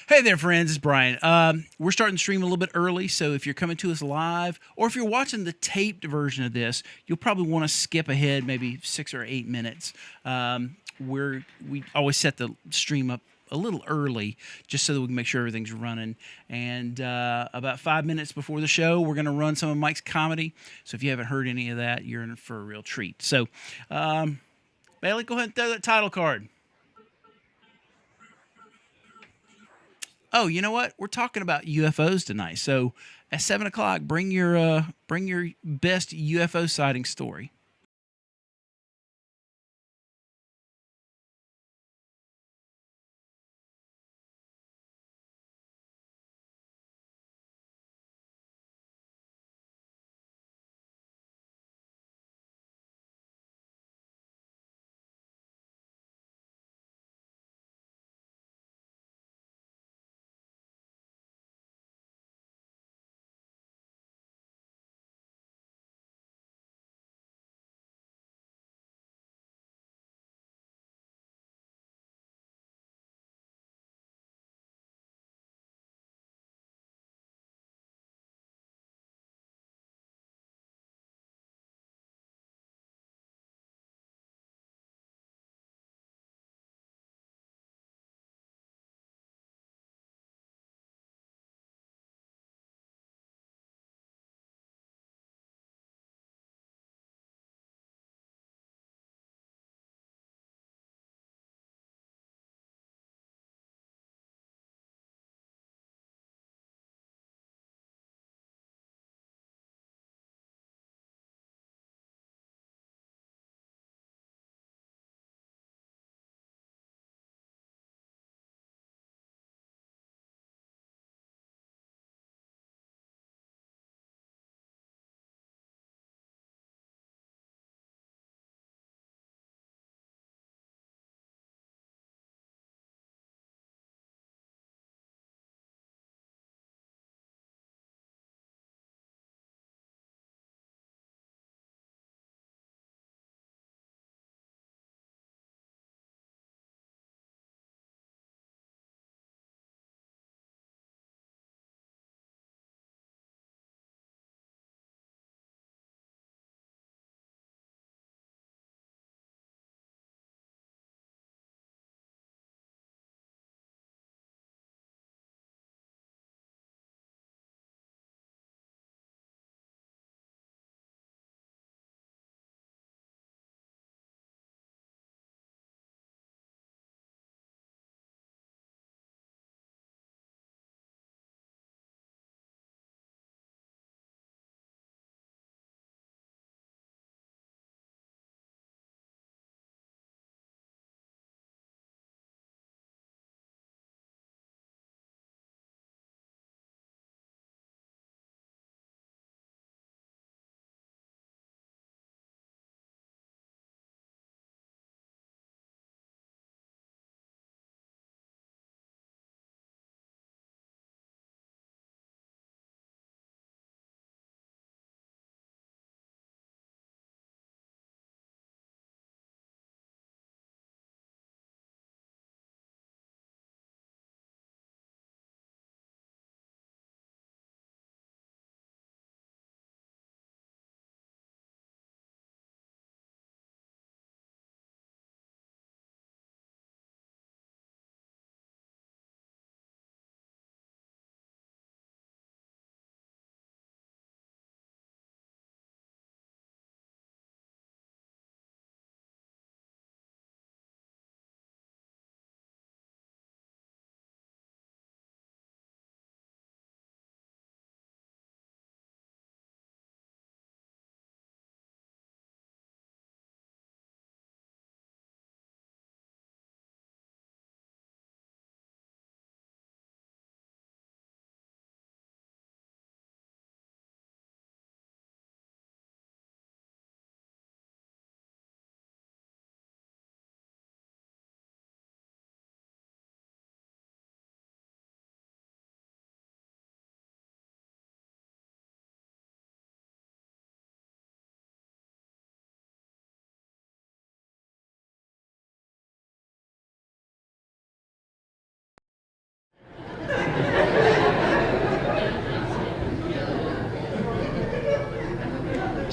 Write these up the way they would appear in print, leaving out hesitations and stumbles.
Hey there, friends. It's Brian. We're starting the stream a little bit early, so if you're coming to us live, or if you're watching the taped version of this, you'll probably want to skip ahead maybe 6 or 8 minutes. We always set the stream up a little early just so that we can make sure everything's running. And about 5 minutes before the show, we're going to run some of Mike's comedy. So if you haven't heard any of that, you're in for a real treat. So, Bailey, go ahead and throw that title card. Oh, you know what? We're talking about UFOs tonight. So at 7 o'clock, bring your best UFO sighting story.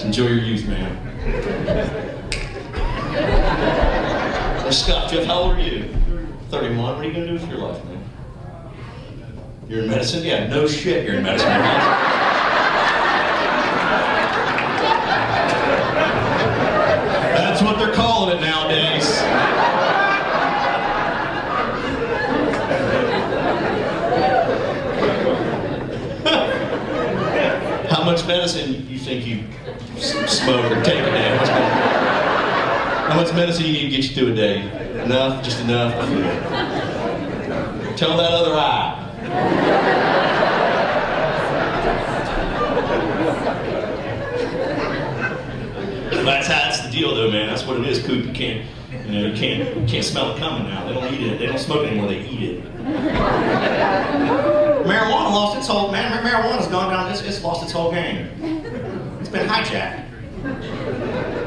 Enjoy your youth, man. Scott, Jeff, how old are you? 31. What are you going to do with your life, man? You're in medicine? Yeah, no shit, you're in medicine. That's what they're calling it nowadays. How much medicine you think you smoke or take a day? How much medicine you need to get you through a day? Enough? Just enough? Tell that other eye. That's the deal, though, man. That's what it is. Coop, you can't smell it coming now. They don't eat it. They don't smoke anymore. They eat it. Marijuana lost its whole, man. Marijuana's gone down. It's lost its whole game. It's been hijacked.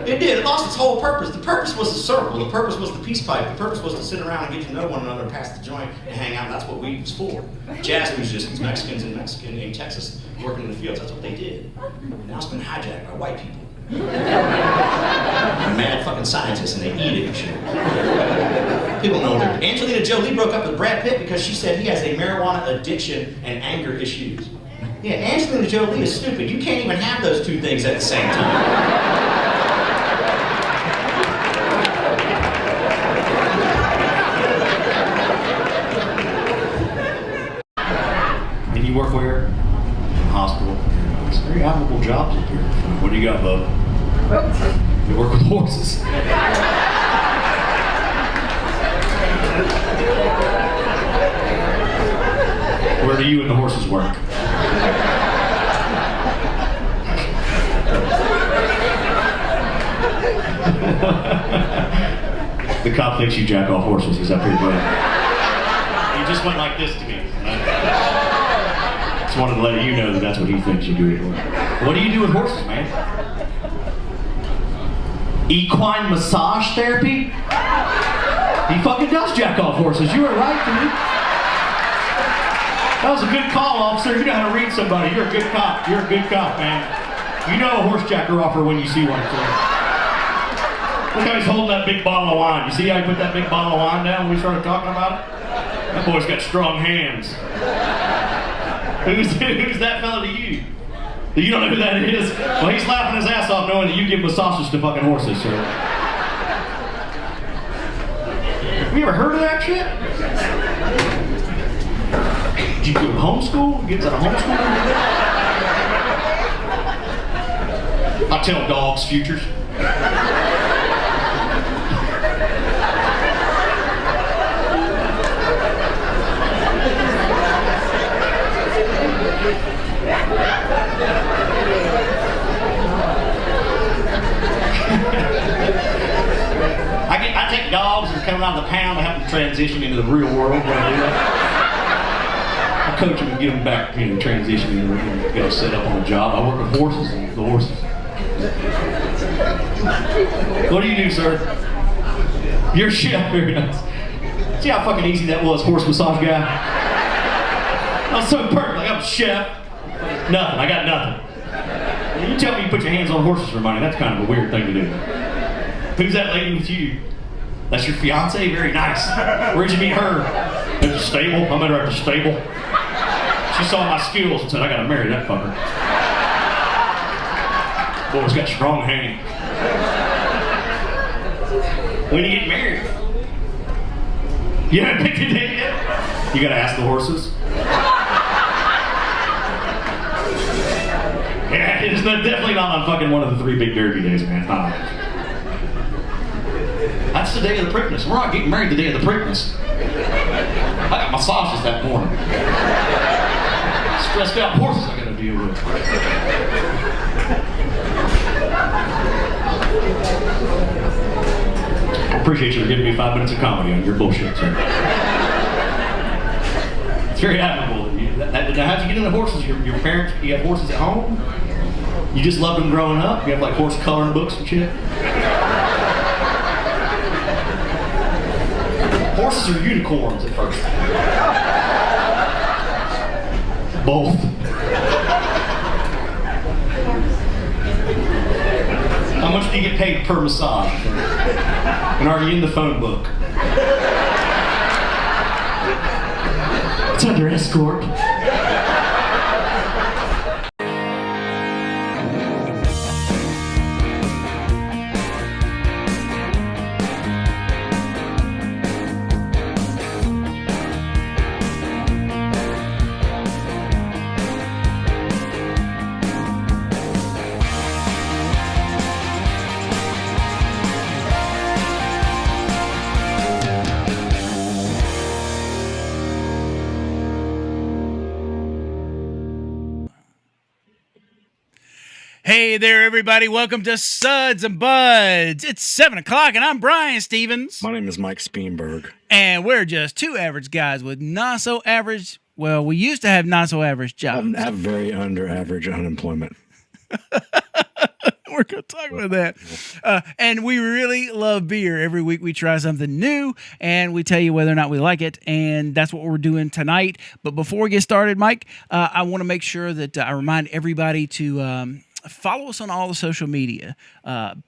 It did. It lost its whole purpose. The purpose was the circle. The purpose was the peace pipe. The purpose was to sit around and get to know one another, pass the joint, and hang out. That's what weed was for. Jazz musicians, Mexicans in Texas, working in the fields. That's what they did. And now it's been hijacked by white people. Mad fucking scientists, and they eat it and shit. People know that. Angelina Jolie broke up with Brad Pitt because she said he has a marijuana addiction and anger issues. Yeah, Angelina Jolie is stupid. You can't even have those two things at the same time. And you work where? Hospital. It's very admirable jobs up here. What do you got, bub? You work with horses. Where do you and the horses work? The cop thinks you jack off horses. He's up here, buddy. He just went like this to me. Just wanted to let you know that that's what he thinks you do. What do you do with horses, man? Equine massage therapy? He fucking does jack off horses. You were right, dude. That was a good call, officer. You know how to read somebody. You're a good cop. You're a good cop, man. You know a horse jacker offer when you see one. So. Look how he's holding that big bottle of wine. You see how he put that big bottle of wine down when we started talking about it? That boy's got strong hands. Who's that fella to you? You don't know who that is? Well, he's laughing his ass off knowing that you give massages to fucking horses, sir. Have you ever heard of that shit? Did you go to homeschool? Get to the homeschool? I tell dogs futures. I take dogs and come out of the pound and have them transition into the real world when I do that. I coach them and get them back, transition into set up on the job. I work with horses and the horses. What do you do, sir? You're a chef, very nice. See how fucking easy that was, horse massage guy? That was so perfect. Like, I'm a chef. Nothing. I got nothing. You tell me you put your hands on horses for money. That's kind of a weird thing to do. Who's that lady with you? That's your fiance? Very nice. Where'd you meet her? At the stable. I met her at the stable. She saw my skills and said, I gotta marry that fucker. Boy's got strong hands. When do you get married? You haven't picked a date yet? You gotta ask the horses. Yeah, it's definitely not on fucking one of the 3 big derby days, man. It's not on. That's the day of the Preakness. We're not getting married the day of the Preakness. I got massages that morning. Stressed out horses I gotta deal with. I appreciate you for giving me 5 minutes of comedy on your bullshit, sir. It's very admirable. Now, how'd you get into horses? Your parents, you have horses at home? You just loved them growing up? You have like horse coloring books and shit? Horses are unicorns at first. Both. you get paid per massage? And are you in the phone book? It's under escort. Hey there, everybody. Welcome to Suds and Buds. It's 7 o'clock, and I'm Brian Stevens. My name is Mike Speenberg. And we're just two average guys with not so average, well, we used to have not so average jobs. I have very under average unemployment. We're going to talk about that. And we really love beer. Every week we try something new, and we tell you whether or not we like it, and that's what we're doing tonight. But before we get started, Mike, I want to make sure that I remind everybody to follow us on all the social media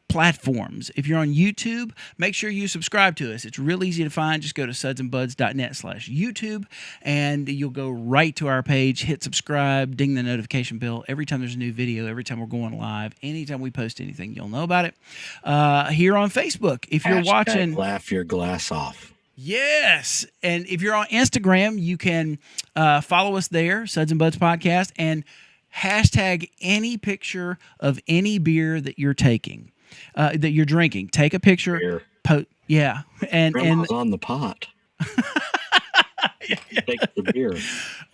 platforms. If you're on YouTube, make sure you subscribe to us. It's real easy to find. Just go to sudsandbuds.net/YouTube, and you'll go right to our page. Hit subscribe, ding the notification bell. Every time there's a new video, every time we're going live, anytime we post anything, you'll know about it. Here on Facebook, if you're watching... Laugh your glass off. Yes. And if you're on Instagram, you can follow us there, Suds and Buds Podcast, and hashtag any picture of any beer that you're taking, that you're drinking. Take a picture. Yeah. Grandma's on the pot. Take the beer.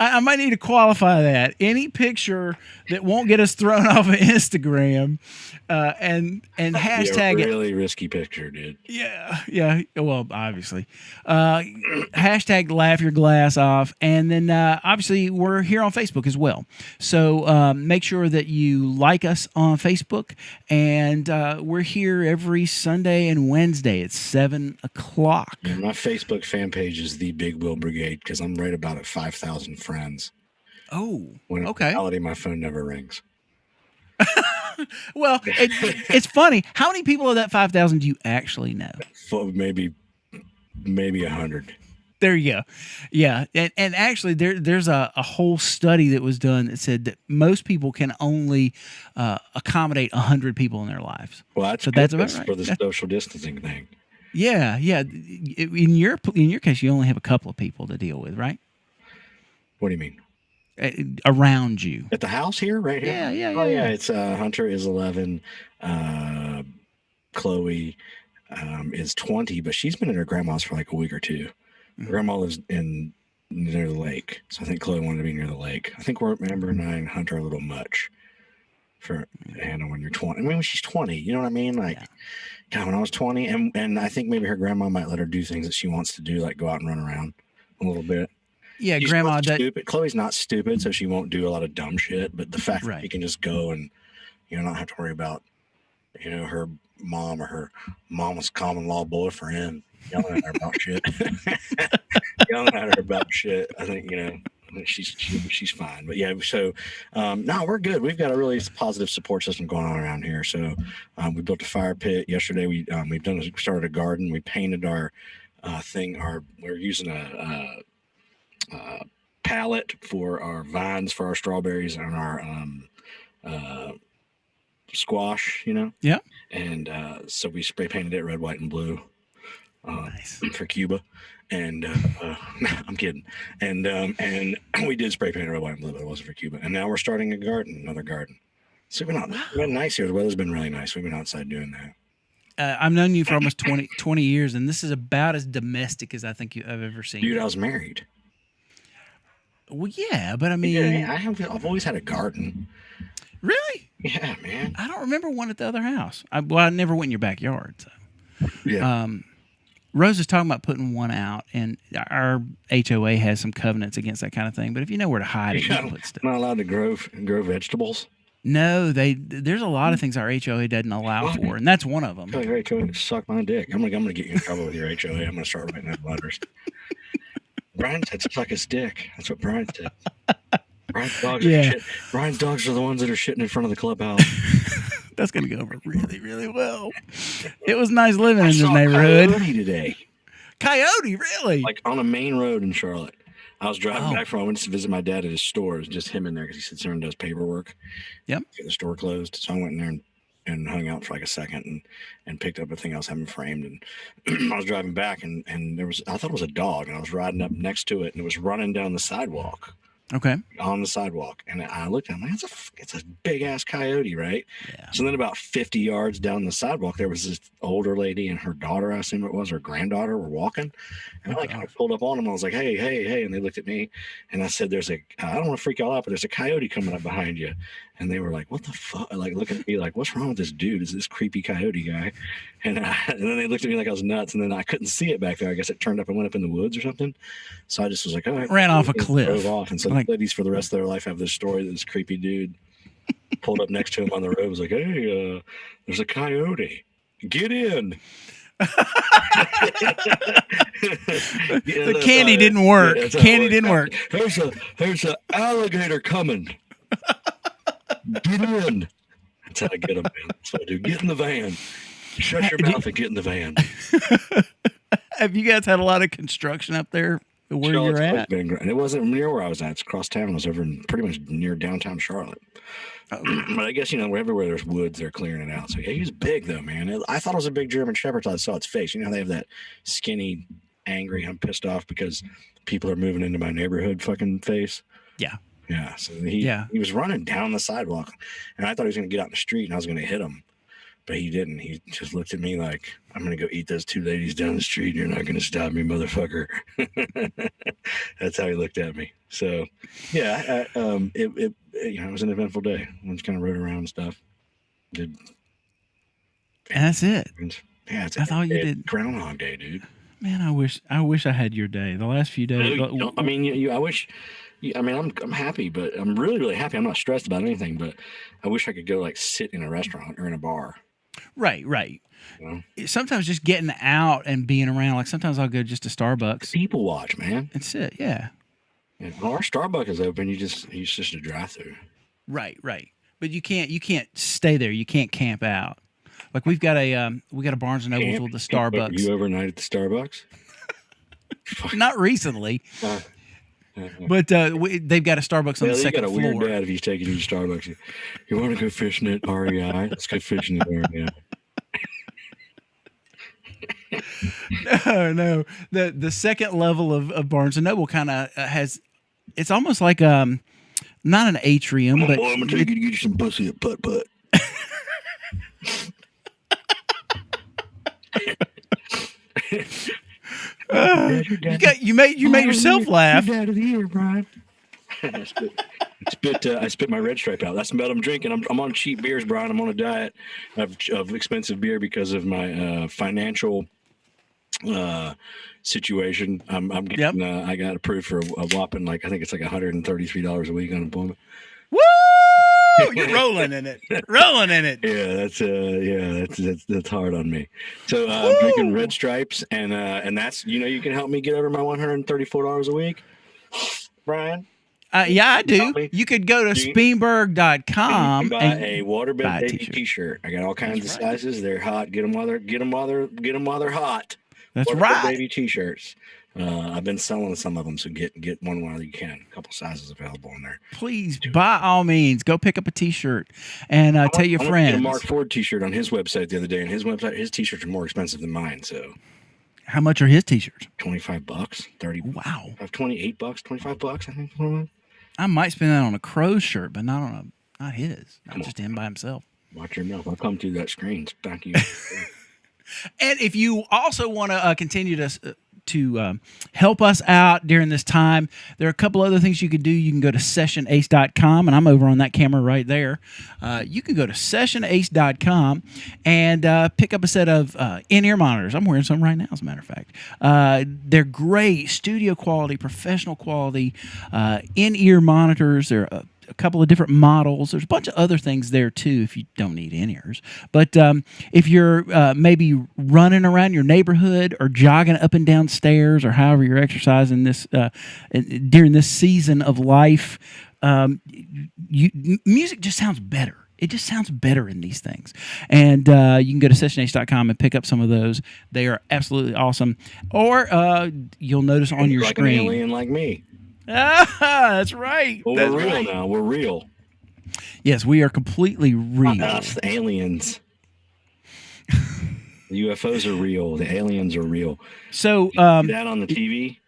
I might need to qualify that. Any picture that won't get us thrown off of Instagram, and hashtag a really risky picture, dude. Yeah. Well, obviously, hashtag laugh your glass off, and then obviously we're here on Facebook as well. So make sure that you like us on Facebook, and we're here every Sunday and Wednesday at 7 o'clock. Yeah, my Facebook fan page is The Big Will Brigade because I'm right about at 5,000 friends. Oh, when okay. In reality, my phone never rings. Well, it's funny. How many people of that 5,000 do you actually know? Maybe 100. There you go. Yeah, and actually, there's a whole study that was done that said that most people can only accommodate 100 people in their lives. Well, that's about right. For the social distancing thing. Yeah. In your case, you only have a couple of people to deal with, right? What do you mean? Around you at the house here, right here. Yeah. It's Hunter is 11, Chloe is 20, but she's been at her grandma's for like a week or two. Mm-hmm. Grandma lives near the lake, so I think Chloe wanted to be near the lake. I think we're Amber and I and Hunter are a little much for Hannah when you're 20. I mean, when she's 20, you know what I mean? Like, God, when I was 20, and I think maybe her grandma might let her do things that she wants to do, like go out and run around a little bit. Yeah, She's grandma. Stupid. Chloe's not stupid, so she won't do a lot of dumb shit. But the fact that you can just go and not have to worry about her mom or her mama's common law boyfriend yelling at her about shit. I think she's fine. But yeah, so no, we're good. We've got a really positive support system going on around here. So we built a fire pit yesterday. We started a garden. We painted our thing. We're using a palette for our vines for our strawberries and our squash, Yeah. And so we spray painted it red, white, and blue. Nice. For Cuba. And I'm kidding. And we did spray paint red, white, and blue, but it wasn't for Cuba. And now we're starting another garden. So it's been nice here. The weather's been really nice. We've been outside doing that. I've known you for almost 20 years, and this is about as domestic as I think I've ever seen. Dude, I was married. Well, yeah, but I mean... I've always had a garden. Really? Yeah, man. I don't remember one at the other house. I never went in your backyard. So. Yeah. Rose is talking about putting one out, and our HOA has some covenants against that kind of thing. But if you know where to hide it, you can put stuff. Not allowed to grow vegetables? No, there's a lot of things our HOA doesn't allow for, and that's one of them. Your HOA suck my dick. I'm gonna get you in trouble with your HOA. I'm gonna start writing out letters. Brian said suck his dick. That's what Brian said. Brian's dogs are the ones that are shitting in front of the clubhouse. That's going to go over really, really well. It was nice living in this saw neighborhood. Coyote today. Coyote, really? Like on a main road in Charlotte. I was driving Oh. back from, I went to visit my dad at his store. It was just him in there because he sits there and does paperwork. Yep. Get the store closed. So I went in there and hung out for like a second and picked up a thing I was having framed. And I was driving back and I thought it was a dog, and I was riding up next to it, and it was running down the sidewalk. Okay. On the sidewalk, and I looked at him, like, it's a big ass coyote, right? Yeah. So then about 50 yards down the sidewalk, there was this older lady and her daughter, I assume it was, her granddaughter, were walking. And I pulled up on them. I was like, hey. And they looked at me, and I said, I don't want to freak y'all out, but there's a coyote coming up behind you. And they were like, what the fuck? Like looking at me like, what's wrong with this dude? Is this creepy coyote guy? And then they looked at me like I was nuts. And then I couldn't see it back there. I guess it turned up and went up in the woods or something. So I just was like, all right. Ran off a cliff. Drove off. And so the ladies for the rest of their life have this story that this creepy dude pulled up next to him on the road, was like, hey, there's a coyote. Get in. The candy didn't work. Candy didn't work. There's a alligator coming. Get in. That's how I get them. That's what I do. Get in the van. Shut your mouth and get in the van. Have you guys had a lot of construction up there where you're at? And it wasn't near where I was at. It's across town. I was over in pretty much near downtown Charlotte. But I guess, everywhere there's woods, they're clearing it out. So, yeah, he was big, though, man. I thought it was a big German Shepherd until I saw its face. You know how they have that skinny, angry, I'm pissed off because people are moving into my neighborhood fucking face? Yeah. Yeah. So he was running down the sidewalk, and I thought he was going to get out in the street, and I was going to hit him. But he didn't. He just looked at me like, I'm going to go eat those two ladies down the street. You're not going to stop me, motherfucker. That's how he looked at me. So, yeah, it was an eventful day. I just kind of rode around and stuff. And that's it. Yeah, that's all you did. Groundhog Day, dude. Man, I wish I had your day. The last few days. I mean, I wish. I mean, I'm happy, but I'm really, really happy. I'm not stressed about anything, but I wish I could go like sit in a restaurant or in a bar. Right. Sometimes just getting out and being around. Like sometimes I'll go just to Starbucks. People watch, man. And sit. Yeah. Well, our Starbucks is open. It's just a drive-through. Right. But you can't stay there. You can't camp out. Like we got a Barnes and Nobles with the Starbucks. You overnight at the Starbucks? Not recently. But they've got a Starbucks on the second floor. You got a weird dad if he's taking you to Starbucks. You want to go fishing at REI? Let's go fishing at REI. No. The second level of Barnes and Noble kind of has. It's almost like not an atrium, but I'm gonna take you to get you some pussy at Putt Putt. You made yourself laugh. You're dad of the year, Brian. I spit my red stripe out. That's about I'm drinking. I'm on cheap beers, Brian. I'm on a diet of expensive beer because of my financial situation. I'm getting. I got approved for a whopping I think it's like $133 a week unemployment. Woo! You're rolling in it. Yeah, that's hard on me. So I'm drinking Red Stripes, and that's you can help me get over my $134 a week, Brian. Yeah, I do. You could go to Speenberg.com and buy a Waterbed baby T-shirt. I got all kinds of sizes. They're hot. Get them while they're hot. That's Waterbed right. Baby T-shirts. I've been selling some of them, so get one while you can. A couple sizes available in there. Please, by all means, go pick up a T-shirt and tell your friends. I got a Mark Ford T-shirt on his website the other day, and his T-shirts are more expensive than mine. So, how much are his T-shirts? $25, $30. Wow, $28, $25. I think. I might spend that on a Crow shirt, but not his. Not just him by himself. Watch your mouth. I'll come through that screen. Thank you. And if you also want to continue to help us out during this time, there are a couple other things you could do. You can go to sessionace.com, and I'm over on that camera right there. You can go to sessionace.com and pick up a set of in-ear monitors. I'm wearing some right now, as a matter of fact. They're great, studio quality, professional quality in-ear monitors. They're a couple of different models. There's a bunch of other things there too if you don't need in-ears. But if you're maybe running around your neighborhood or jogging up and down stairs or however you're exercising this during this season of life, music just sounds better. It just sounds better in these things. And you can go to sessionace.com and pick up some of those. They are absolutely awesome. Or you'll notice on your like screen. An alien like me. Ah, that's right. Well, that's we're real right. now. We're real. Yes, we are completely real. Not us, the aliens. The UFOs are real. The aliens are real. So See that on the TV?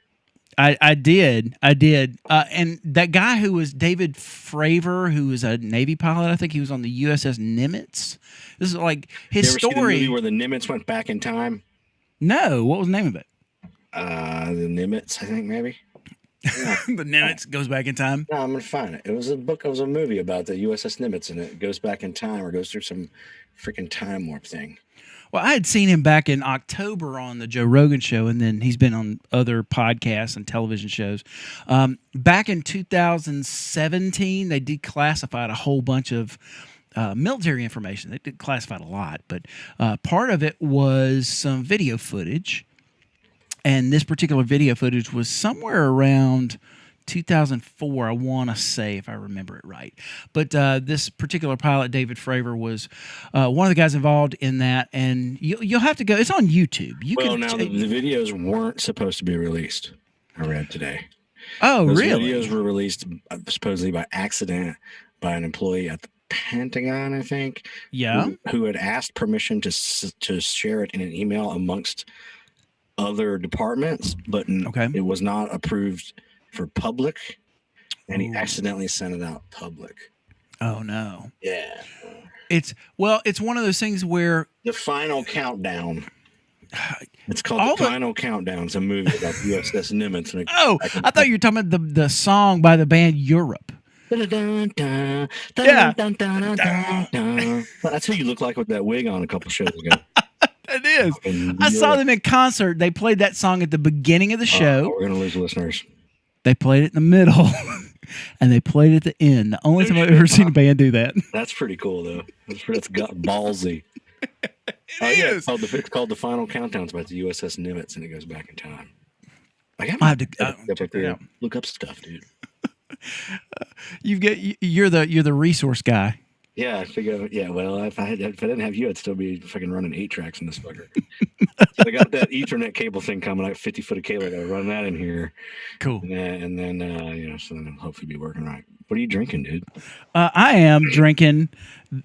I did. And that guy who was David Fravor, who was a Navy pilot, I think he was on the USS Nimitz. This is like his You ever see the story. movie where the Nimitz went back in time? No, what was the name of it? The Nimitz, I think maybe. Yeah. The Nimitz goes back in time. No, I'm gonna find it. It was a book. It was a movie about the USS Nimitz, and it goes back in time or goes through some freaking time warp thing. Well, I had seen him back in October on the Joe Rogan show, and then he's been on other podcasts and television shows. Back in 2017, they declassified a whole bunch of military information. They declassified a lot, but part of it was some video footage. And this particular video footage was somewhere around 2004, I want to say, if I remember it right. But this particular pilot, David Fravor, was one of the guys involved in that. And you'll have to go. It's on YouTube. The videos weren't supposed to be released, I read today. Oh, Those really? videos were released supposedly by accident by an employee at the Pentagon, I think. Yeah. Who had asked permission to share it in an email amongst other departments, but it was not approved for public, and he accidentally sent it out public. Oh no. Yeah. It's one of those things where The Final Countdown. It's called The Final Countdown. It's a movie about USS Nimitz. I thought you were talking about the song by the band Europe. Yeah. That's who you look like with that wig on a couple shows ago. It is. I saw them in concert. They played that song at the beginning of the show. We're going to lose listeners. They played it in the middle, and they played it at the end. The only time I've ever seen a band do that. That's pretty cool, though. That's ballsy. It is. It's called The Final Countdown. It's about the USS Nimitz, and it goes back in time. I have to look up stuff, dude. You're the resource guy. Yeah, I figure. Yeah, well, if I didn't have you, I'd still be fucking running 8 tracks in this fucker. So I got that Ethernet cable thing coming. I got 50 foot of cable. I got to run that in here. Cool. And then so then it'll hopefully be working right. What are you drinking, dude? I am drinking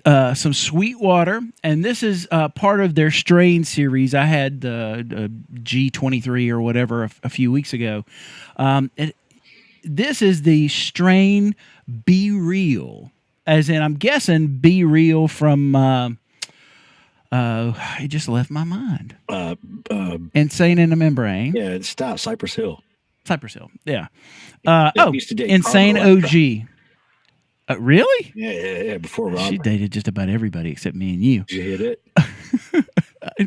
some Sweetwater, and this is part of their strain series. I had the G23 or whatever a few weeks ago. This is the strain Be Real. As in, I'm guessing Be Real from, it just left my mind. Insane in the Membrane. Yeah, stop. Cypress Hill. Cypress Hill, yeah. Carmel Insane OG. Really? Yeah, before Robert. She dated just about everybody except me and you. Did you hit it?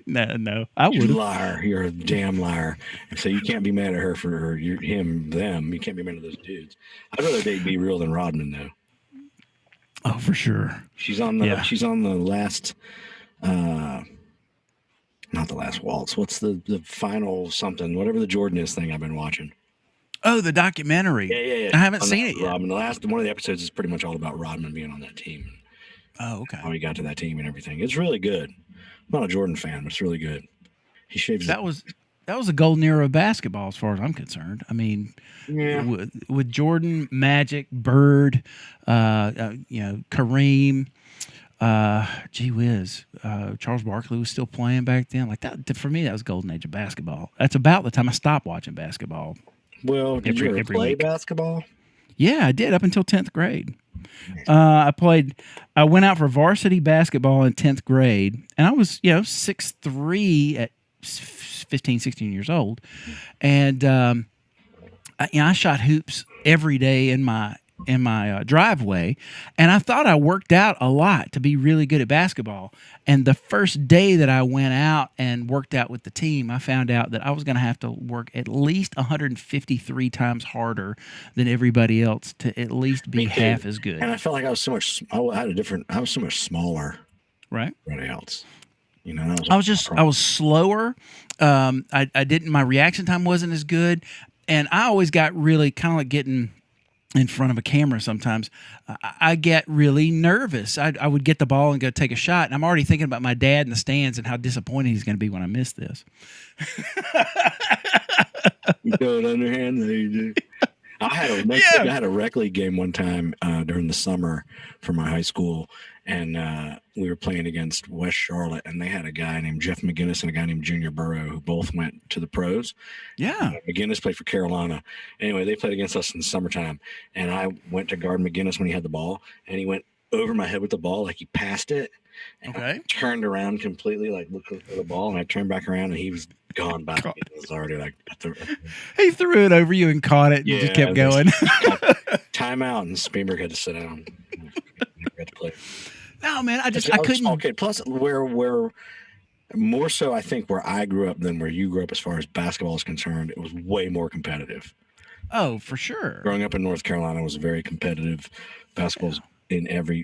No, I would. You liar. You're a damn liar. So you can't be mad at her for them. You can't be mad at those dudes. I'd rather date Be Real than Rodman, though. Oh, for sure. She's on the last, not the last waltz. What's the final something? Whatever the Jordan is thing I've been watching. Oh, the documentary. Yeah. I haven't seen it yet. Rodman. One of the episodes is pretty much all about Rodman being on that team. Oh, okay. How he got to that team and everything. It's really good. I'm not a Jordan fan, but it's really good. He shaves. That was a golden era of basketball, as far as I'm concerned. I mean, with Jordan, Magic, Bird, Kareem, gee whiz, Charles Barkley was still playing back then. Like that for me, that was golden age of basketball. That's about the time I stopped watching basketball. Well, did you ever play basketball? Yeah, I did up until 10th grade. I went out for varsity basketball in 10th grade, and I was 6'3" at 15, 16 years old. And I shot hoops every day in my driveway, and I thought I worked out a lot to be really good at basketball. And the first day that I went out and worked out with the team, I found out that I was going to have to work at least 153 times harder than everybody else to at least be half as good. And I felt like I was so much smaller. Right. Everybody else. I was slower. My reaction time wasn't as good. And I always got really kind of like getting in front of a camera sometimes, I get really nervous. I would get the ball and go take a shot, and I'm already thinking about my dad in the stands and how disappointed he's going to be when I miss this. You do it underhand, there you do. I had a rec league game one time during the summer for my high school, and we were playing against West Charlotte, and they had a guy named Jeff McGinnis and a guy named Junior Burrow who both went to the pros. Yeah. McGinnis played for Carolina. Anyway, they played against us in the summertime, and I went to guard McGinnis when he had the ball, and he went over my head with the ball like he passed it. And Okay. I turned around completely, like looking for the ball, and I turned back around, and he was gone by. It was already like He threw it over you and caught it and just kept going. Timeout, and Spielberg had to sit down. Never had to play. No, man, I was couldn't. a small kid. Plus, where more so, I think where I grew up than where you grew up, as far as basketball is concerned, it was way more competitive. Oh, for sure. Growing up in North Carolina was very competitive. Basketball's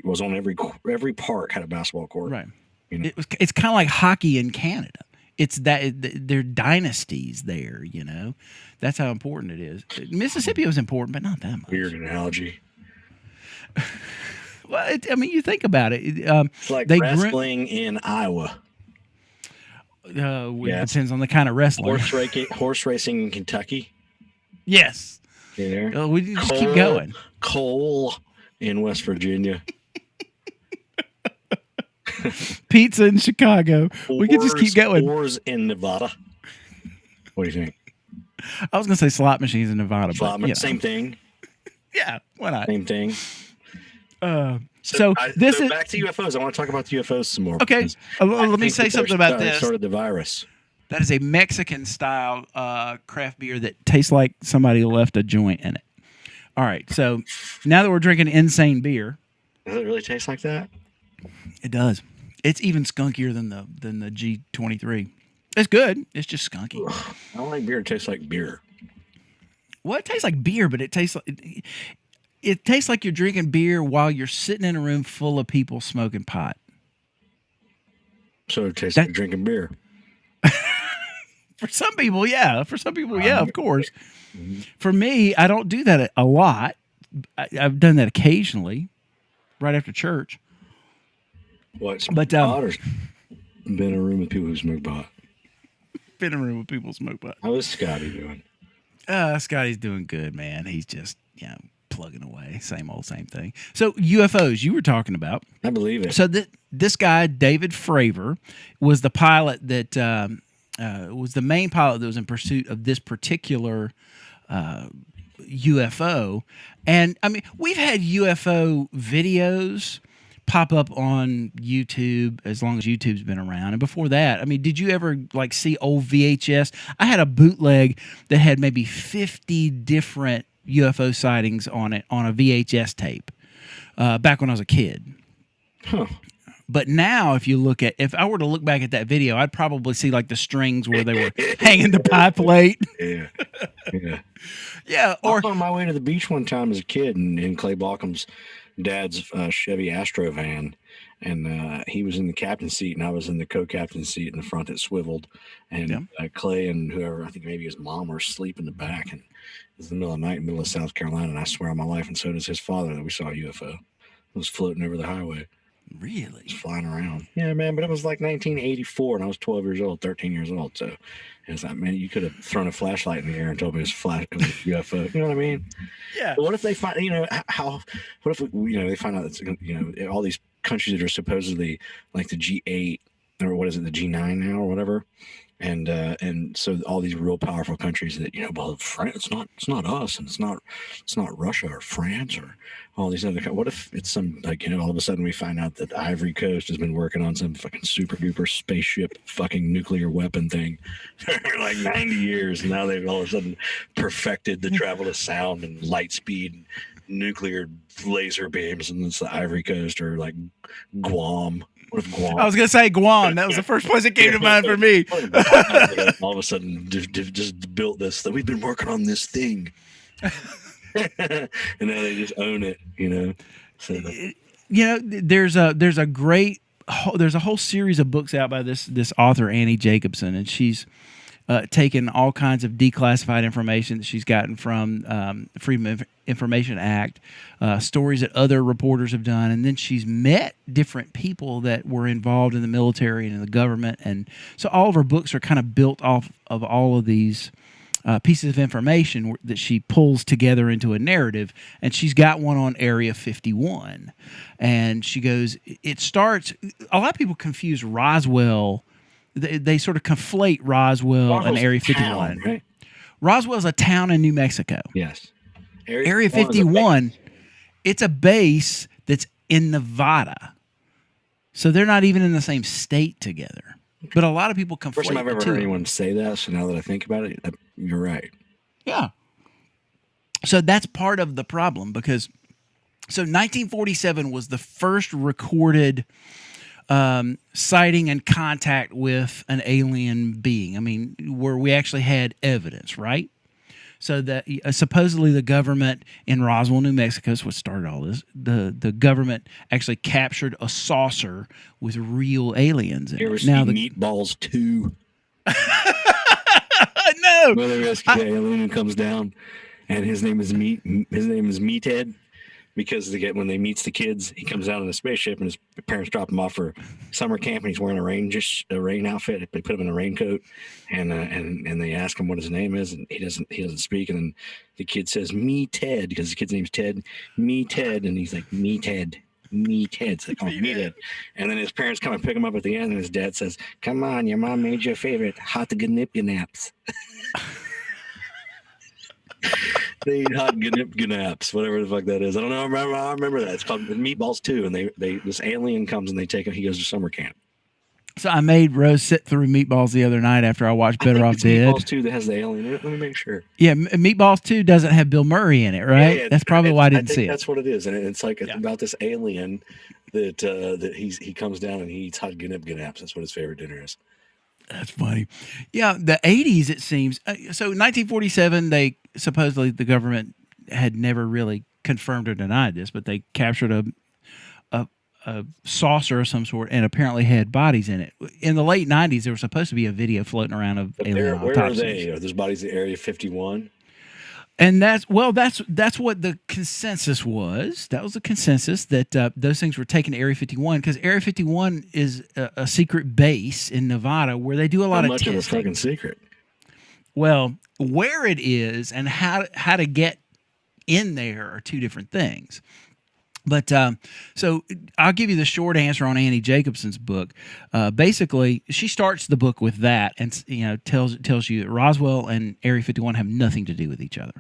was on every park had a basketball court. Right. You know? It's kind of like hockey in Canada. It's that there are dynasties there. You know, that's how important it is. Mississippi was important, but not that much. Weird analogy. Well, you think about it. It's like wrestling in Iowa. It depends on the kind of wrestling. Horse racing in Kentucky. Yes. Yeah. We just keep going. Coal in West Virginia. Pizza in Chicago. We could just keep going. Wars in Nevada. What do you think? I was going to say slot machines in Nevada. Same thing. Yeah, why not? Same thing. So back to UFOs. I want to talk about the UFOs some more. Okay. Let me say something about this. Started the virus. That is a Mexican style craft beer that tastes like somebody left a joint in it. All right. So now that we're drinking insane beer, does it really taste like that? It does. It's even skunkier than the G23. It's good. It's just skunky. Ugh, I don't like beer. It tastes like beer. Well, it tastes like beer, but it tastes like you're drinking beer while you're sitting in a room full of people smoking pot. So it tastes like drinking beer. For some people, yeah. Of course. Mm-hmm. For me, I don't do that a lot. I've done that occasionally, right after church. What? But been in a room with people who smoke pot. Been in a room with people who smoke pot. How is Scotty doing? Scotty's doing good, man. He's just plugging away, same old, same thing. So UFOs, you were talking about. I believe it. So this guy, David Fravor, was the pilot that was the main pilot that was in pursuit of this particular UFO. And we've had UFO videos pop up on YouTube as long as YouTube's been around. And before that, did you ever see old VHS? I had a bootleg that had maybe 50 different UFO sightings on it on a VHS tape back when I was a kid. Huh. But now, if I were to look back at that video, I'd probably see the strings where they were hanging the pie plate. Yeah. Yeah. Or I was on my way to the beach one time as a kid in Clay Balcom's dad's Chevy Astro van, and he was in the captain's seat, and I was in the co-captain's seat in the front that swiveled, and Clay and whoever, I think maybe his mom, were asleep in the back, and it was the middle of the night, middle of South Carolina, and I swear on my life, and so does his father, that we saw a UFO. It was floating over the highway. Really? It was flying around. Yeah, man, but it was 1984, and I was 13 years old, so it's like, man, you could have thrown a flashlight in the air and told me it was a UFO. You know what I mean? Yeah. But what if they find, what if, they find out that, all these countries that are supposedly like the G8, or what is it, the G9 now or whatever, and so all these real powerful countries that, well, France, it's not us, and it's not Russia or France or all these other. What if it's some all of a sudden we find out that Ivory Coast has been working on some fucking super duper spaceship fucking nuclear weapon thing for 90 years, and now they've all of a sudden perfected the travel of sound and light speed and nuclear laser beams, and it's the Ivory Coast or Guam. What if Guam? I was going to say Guam. That was the first place that came to mind for me. All of a sudden, just built this, that we've been working on this thing. And now they just own it, So, there's a whole series of books out by this author, Annie Jacobson, and she's taken all kinds of declassified information that she's gotten from Freedom of Information Act, stories that other reporters have done, and then she's met different people that were involved in the military and in the government. And so all of her books are kind of built off of all of these pieces of information that she pulls together into a narrative. And she's got one on Area 51. And she goes, it starts, a lot of people confuse Roswell. They sort of conflate Roswell and Area 51. Town, right? Roswell's a town in New Mexico. Yes. Area 51, it's a base that's in Nevada. So they're not even in the same state together. But a lot of people conflate. First time I've ever heard anyone say that, so now that I think about it, you're right. Yeah. So that's part of the problem because, so 1947 was the first recorded sighting and contact with an alien being. I mean, where we actually had evidence, right? So that supposedly the government in Roswell, New Mexico, is what started all this. The government actually captured a saucer with real aliens in it. You ever seen Meatballs 2? No. Where they rescue the alien who comes down, and his name is Meathead. Because when they meets the kids, he comes down in a spaceship, and his parents drop him off for summer camp, and he's wearing a rain outfit. They put him in a raincoat, and they ask him what his name is, and he doesn't speak. And then the kid says, "Me Ted," because the kid's name's Ted. Me Ted, and he's like, "Me Ted." Meathead, so they call him Meathead. And then his parents come and pick him up at the end, and his dad says, "Come on, your mom made your favorite hot naps." They eat hot ganaps, whatever the fuck that is. I don't know. I remember that. It's called Meatballs 2, and this alien comes and they take him. He goes to summer camp. So I made Rose sit through Meatballs the other night after I watched Better Off Dead. Meatballs 2 that has the alien in it. Let me make sure. Yeah, Meatballs 2 doesn't have Bill Murray in it, right? Yeah, that's probably why I didn't see it. That's what it is, and it's like about this alien that he comes down and he eats hot ganaps. That's what his favorite dinner is. That's funny. Yeah, the 80s, it seems. So 1947, they supposedly the government had never really confirmed or denied this, but they captured a saucer of some sort and apparently had bodies in it. In the late 90s, there was supposed to be a video floating around of alien autopsies. Where are they? Are those bodies in Area 51? And that's what the consensus was. That was the consensus that those things were taken to Area 51 because Area 51 is a secret base in Nevada where they do a lot of testing. How much of a fucking secret? Well, where it is and how to get in there are two different things. But so I'll give you the short answer on Annie Jacobson's book. Basically, she starts the book with that, and tells you that Roswell and Area 51 have nothing to do with each other.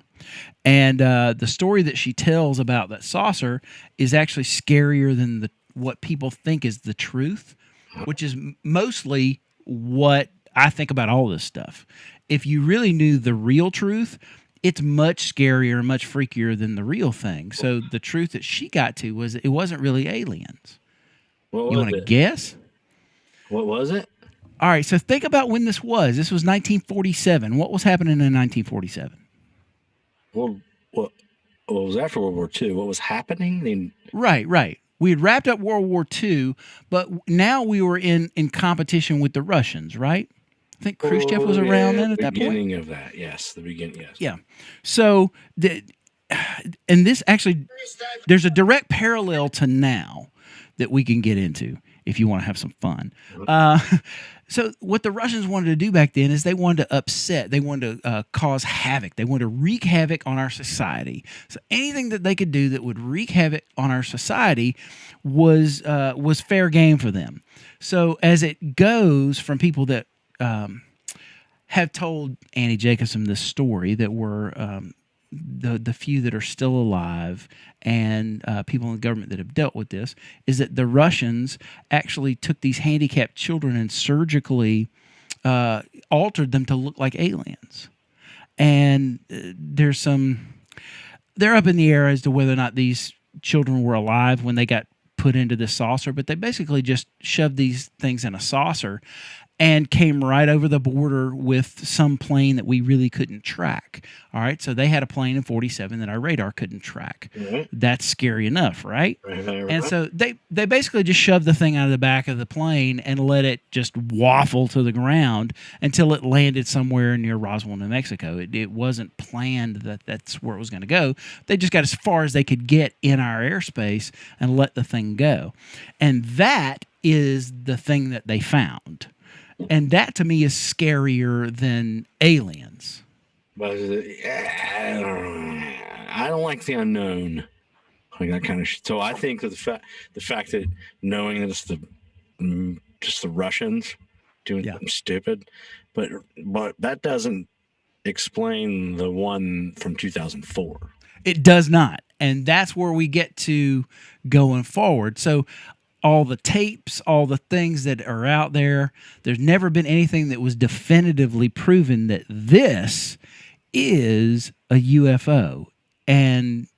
And the story that she tells about that saucer is actually scarier than what people think is the truth, which is mostly what I think about all this stuff. If you really knew the real truth, it's much scarier, much freakier than the real thing. So the truth that she got to was it wasn't really aliens. What you want to guess? What was it? All right, so think about when this was. This was 1947. What was happening in 1947? Well, what was after World War II? What was happening? Right. We had wrapped up World War II, but now we were in competition with the Russians, right? I think Khrushchev was around then at that point. The beginning of that, yes. The beginning, yes. Yeah. So, and this actually, there's a direct parallel to now that we can get into if you want to have some fun. So what the Russians wanted to do back then is they wanted to upset, they wanted to cause havoc, they wanted to wreak havoc on our society. So anything that they could do that would wreak havoc on our society was fair game for them. So as it goes from people that have told Annie Jacobson this story that were the few that are still alive and people in the government that have dealt with this, is that the Russians actually took these handicapped children and surgically altered them to look like aliens. And they're up in the air as to whether or not these children were alive when they got put into this saucer, but they basically just shoved these things in a saucer. and came right over the border with some plane that we really couldn't track. All right, so they had a plane in 47 that our radar couldn't track. That's scary enough, right? And so they basically just shoved the thing out of the back of the plane and let it just waffle to the ground until it landed somewhere near Roswell, New Mexico. It wasn't planned that that's where it was going to go. They just got as far as they could get in our airspace and let the thing go. And that is the thing that they found. And that to me is scarier than aliens. But I don't like the unknown, like that kind of shit. So I think that the fact that knowing that it's just the Russians doing something stupid, but that doesn't explain the one from 2004. It does not, and that's where we get to going forward. So all the tapes, all the things that are out there, there's never been anything that was definitively proven that this is a UFO. And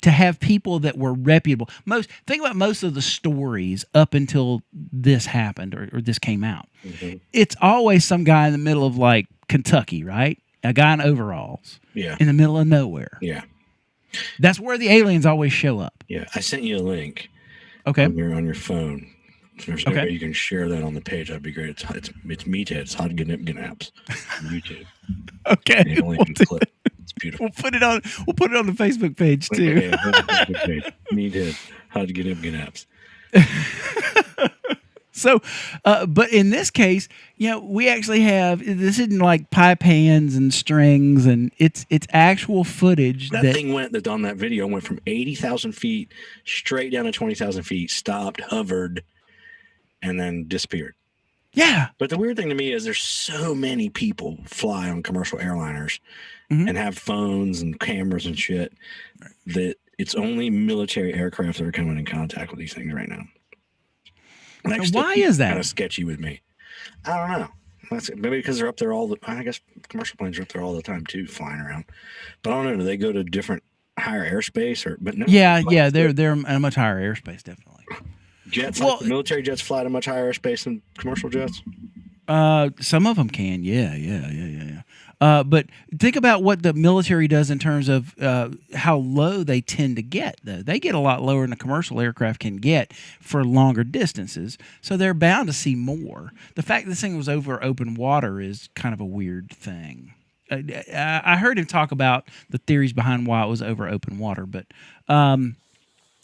to have people that were reputable, think about most of the stories up until this happened or this came out. Mm-hmm. It's always some guy in the middle of like Kentucky, right? A guy in overalls, in the middle of nowhere. Yeah, that's where the aliens always show up. Yeah, I sent you a link. Okay, on your phone. If there's no way you can share that on the page, that'd be great. It's Meatheads, Hot Gnaps on YouTube. Okay, It's beautiful. We'll put it on the Facebook page too. Meathead, Hot Gnaps. So, but in this case, we actually have, this isn't like pipe hands and strings, and it's actual footage. That thing on that video went from 80,000 feet straight down to 20,000 feet, stopped, hovered, and then disappeared. Yeah. But the weird thing to me is there's so many people fly on commercial airliners and have phones and cameras and shit that it's only military aircraft that are coming in contact with these things right now. Why is that? Kind of sketchy with me. I don't know. Maybe because they're up there I guess commercial planes are up there all the time too, flying around. But I don't know. Do they go to different higher airspace But no. Yeah. They're at a much higher airspace, definitely. Jets, military jets fly at a much higher airspace than commercial jets. Some of them can. Yeah. But think about what the military does in terms of how low they tend to get, though. They get a lot lower than a commercial aircraft can get for longer distances, so they're bound to see more. The fact that this thing was over open water is kind of a weird thing. I heard him talk about the theories behind why it was over open water, but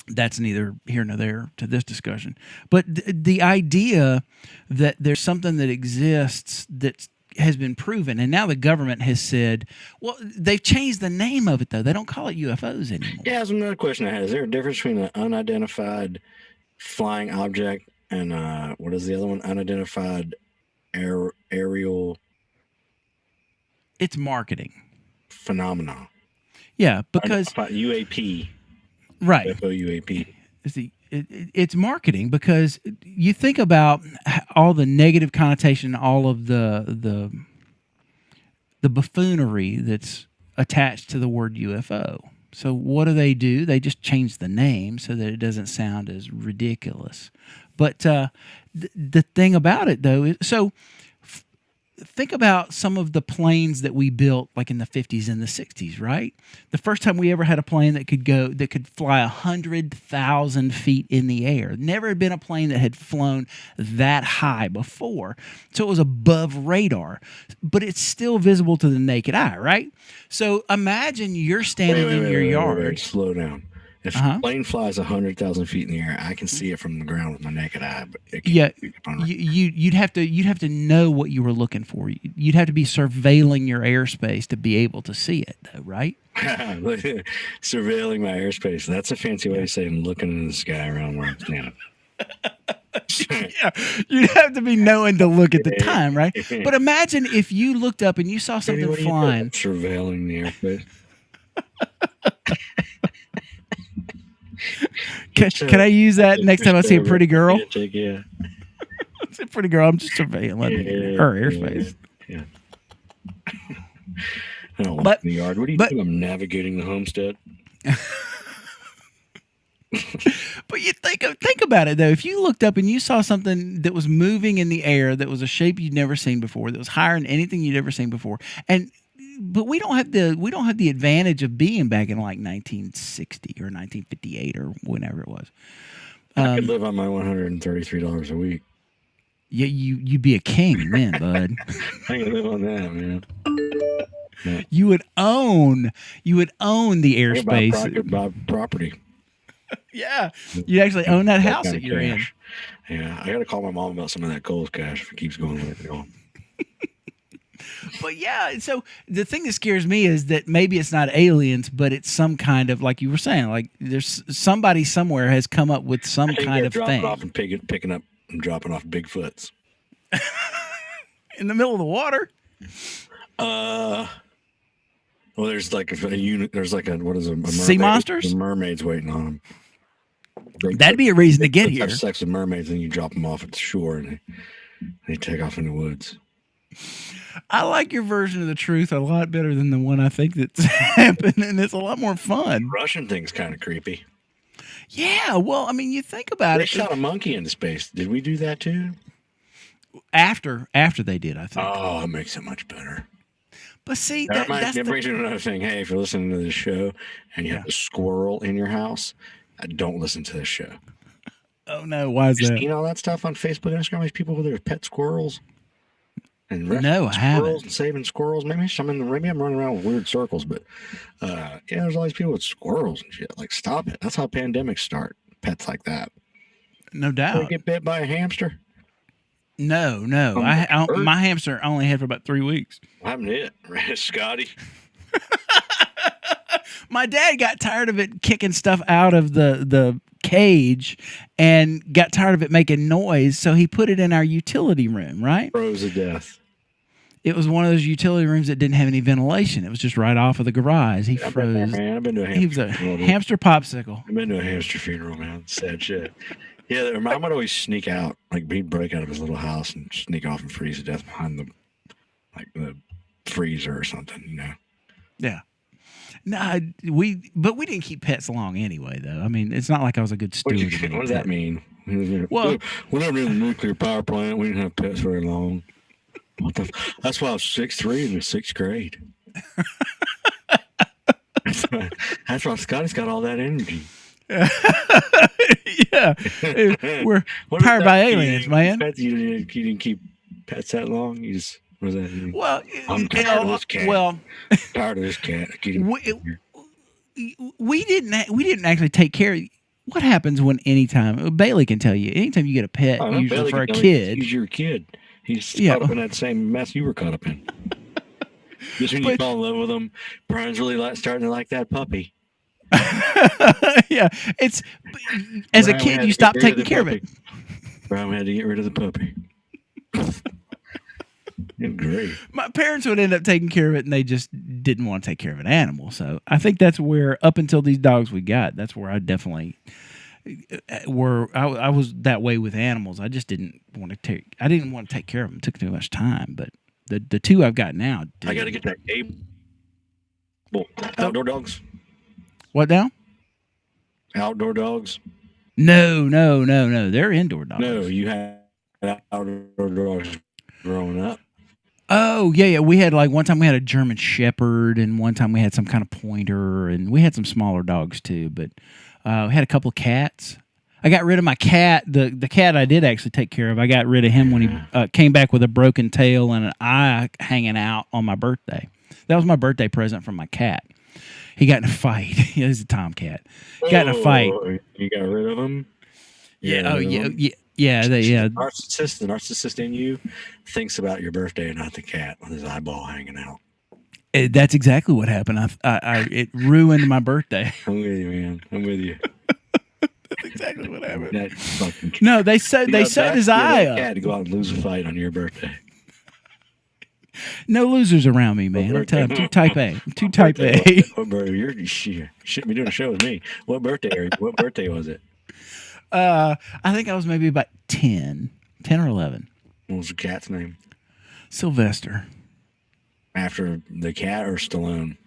that's neither here nor there to this discussion. But the idea that there's something that exists that has been proven, and now the government has said, well, they've changed the name of it, though. They don't call it UFOs anymore. Yeah, that's another question I had. Is there a difference between an unidentified flying object and what is the other one? Unidentified aerial... It's marketing. Phenomena. Yeah, because... UAP. Right. UFO UAP. It's marketing, because you think about all the negative connotation, all of the buffoonery that's attached to the word UFO. So what do? They just change the name so that it doesn't sound as ridiculous. But the thing about it, though, is think about some of the planes that we built like in the 50s and the 60s, right? The first time we ever had a plane that could fly 100,000 feet in the air. Never had been a plane that had flown that high before. So it was above radar, but it's still visible to the naked eye, right? So imagine you're standing in your yard. Wait, slow down. If a plane flies 100,000 feet in the air, I can see it from the ground with my naked eye. But you'd have to know what you were looking for. You'd have to be surveilling your airspace to be able to see it, though, right? Surveilling my airspace. That's a fancy way of saying looking in the sky around where I'm standing. Yeah, you'd have to be knowing to look at the time, right? But imagine if you looked up and you saw something flying. Surveilling the airspace. Can I use that next time I see a pretty girl? Yeah. It's a pretty girl. I'm just surveilling her airspace. Yeah. I don't walk in the yard. What do you think? I'm navigating the homestead. But you think about it though. If you looked up and you saw something that was moving in the air, that was a shape you'd never seen before, that was higher than anything you'd ever seen before, but we don't have the advantage of being back in like 1960 or 1958 or whenever it was. I could live on my $133 a week. Yeah, you'd be a king then, bud. I could live on that, man. Yeah. You would own the airspace. Buy property. Yeah, you actually own that house that you're cash. In. Yeah, I got to call my mom about some of that Kohl's cash if it keeps going like it's going. But yeah, so the thing that scares me is that maybe it's not aliens, but it's some kind of, like you were saying, like there's somebody somewhere has come up with some kind of thing. Off and picking up and dropping off Bigfoots in the middle of the water. Well, there's like a unit. There's like a sea monsters? Mermaids waiting on them. That'd be a reason to get here. Have sex with mermaids, and you drop them off at the shore, and they take off in the woods. I like your version of the truth a lot better than the one I think that's happened, and it's a lot more fun. Russian thing's kind of creepy. Yeah, well, I mean, you think about They it. shot a monkey into space. Did we do that too? After they did, I think. Oh, it makes it much better. But see, That brings you to another thing. Hey, if you're listening to this show and you have a squirrel in your house, don't listen to this show. Oh no, why is that? You know all that stuff on Facebook and Instagram? These people with their pet squirrels. And no, I haven't. And saving squirrels. Maybe I'm running around with weird circles, but yeah, there's all these people with squirrels and shit. Like, stop it. That's how pandemics start. Pets like that. No doubt. Ever get bit by a hamster? No. My hamster I only had for about 3 weeks. I'm it, Scotty. My dad got tired of it kicking stuff out of the cage and got tired of it making noise, so he put it in our utility room, right? Froze to death. It was one of those utility rooms that didn't have any ventilation. It was just right off of the garage. He froze. I've been to a hamster. He was a hamster popsicle. I've been to a hamster funeral, man. Sad shit. Yeah, my mom would always sneak out. Like, he'd break out of his little house and sneak off and freeze to death behind the freezer or something, you know? Yeah. No, we didn't keep pets long anyway, though. I mean, it's not like I was a good steward. What does that mean? Well, whenever in the nuclear power plant, we didn't have pets very long. That's why I was 6'3" in the 6th grade. That's why Scotty's got all that energy. Yeah, we're powered by aliens, man. You didn't keep pets that long. You just was that? Well, I'm tired of this cat. Well, tired of this cat. We didn't actually take care of. What happens when anytime Bailey can tell you, anytime you get a pet, usually for a kid. He's your kid. He's caught up in that same mess you were caught up in. Just when you fall in love with him, Brian's really starting to like that puppy. Yeah, it's as a kid you stop taking care of it. Brian had to get rid of the puppy. Great. My parents would end up taking care of it, and they just didn't want to take care of an animal. So I think that's where, up until these dogs we got, that's where I definitely I was that way with animals. I just didn't want to take care of them. It took too much time. But the two I've got now, dude. I got to get that cable. Outdoor dogs. What now? Outdoor dogs. No. They're indoor dogs. No, you had outdoor dogs growing up. Oh, yeah. We had one time we had a German Shepherd, and one time we had some kind of pointer, and we had some smaller dogs too, but we had a couple of cats. I got rid of my cat. The cat I did actually take care of, I got rid of him when he came back with a broken tail and an eye hanging out on my birthday. That was my birthday present from my cat. He got in a fight. He was a tomcat. Got in a fight. You got rid of him? Yeah. Yeah. The narcissist in you thinks about your birthday and not the cat with his eyeball hanging out. That's exactly what happened. It ruined my birthday. I'm with you, man. I'm with you. That's exactly what happened. No, they sewed his eye up. Cat to go out and lose a fight on your birthday. No losers around me, man. I'm telling you, I'm too type A. What birthday? You shouldn't be doing a show with me. What birthday was it? I think I was maybe about 10 or 11. What was the cat's name? Sylvester. After the cat or Stallone?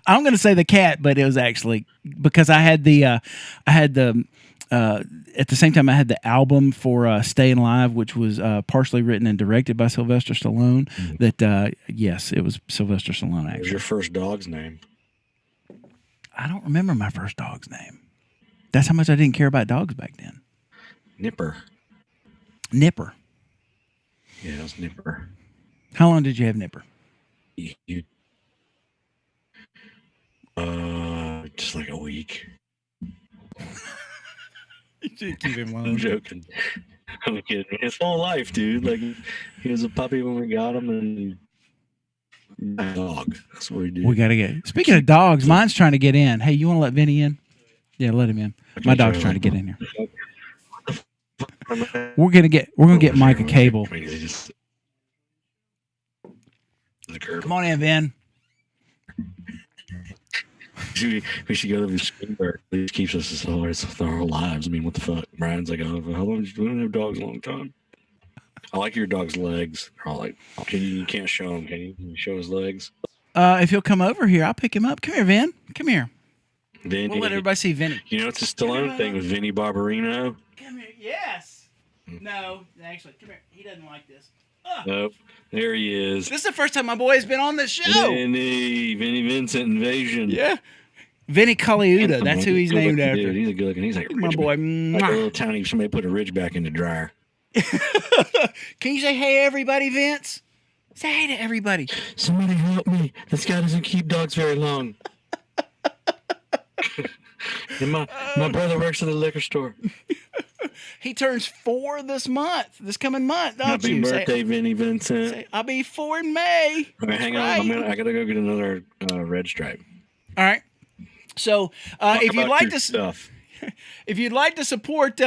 I'm going to say the cat, but it was actually because I had the at the same time I had the album for Staying Alive, which was partially written and directed by Sylvester Stallone. That yes, it was Sylvester Stallone. What was Actually, your first dog's name? I don't remember my first dog's name. That's how much I didn't care about dogs back then. Nipper. Nipper. Yeah, it was Nipper. How long did you have Nipper? Just like a week. You should keep him I'm alone. joking. I'm kidding. His whole life, dude. Like he was a puppy when we got him, and a dog. That's what we do. We gotta get. Speaking of dogs, mine's trying to get in. Hey, you want to let Vinny in? Yeah, let him in. My dog's trying to get in here. We're gonna get Mike a cable. Come on in, Vin. We should go to the screen where at least keeps us our whole lives. I mean, what the fuck? Brian's like, oh, how long did you have dogs a long time? I like your dog's legs. They're all like, you can't show him, can you? Can you show his legs? If he'll come over here, I'll pick him up. Come here, Vin. Come here. Vinny. We'll let everybody see Vinny. You know, it's a Stallone thing with Vinny Barbarino. Come here. Yes. No, actually, come here. He doesn't like this. Nope. There he is. This is the first time my boy has been on this show. Vinny Vincent Invasion. Yeah. Vinny Caliuta. That's who he's named after. Dude, he's a good looking. He's like my boy. like a little tiny. Somebody put a ridge back in the dryer. Can you say hey, everybody, Vince? Say hey to everybody. Somebody help me. This guy doesn't keep dogs very long. And my brother works at the liquor store. He turns 4 this coming month, don't Happy you? birthday, Vinny Vincent. I'll be 4 in May. All right, hang on. I gotta go get another red stripe. All right. So if you'd like to stuff. If you'd like to support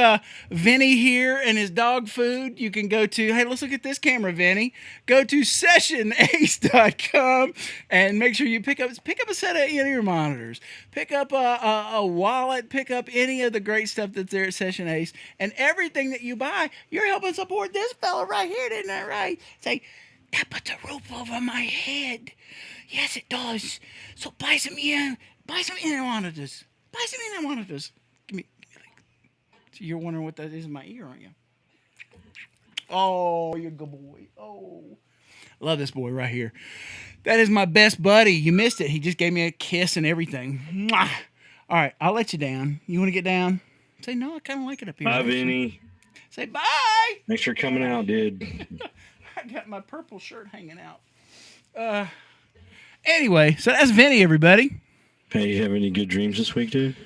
Vinny here and his dog food, you can go to, hey, let's look at this camera, Vinny. Go to sessionace.com and make sure you pick up a set of in-ear monitors. Pick up a wallet. Pick up any of the great stuff that's there at Session Ace. And everything that you buy, you're helping support this fella right here, isn't that right? Say, that puts a roof over my head. Yes, it does. So buy some in-ear monitors. Buy some in-ear monitors. Give me so you're wondering what that is in my ear, aren't you? Oh, you're a good boy. Oh, love this boy right here. That is my best buddy. You missed it. He just gave me a kiss and everything. Mwah. All right, I'll let you down. You want to get down? Say no. I kind of like it up here. Bye, Vinny. Say bye. Thanks for coming out, dude. I got my purple shirt hanging out. Anyway, so that's Vinny, everybody. Hey, you have any good dreams this week, dude?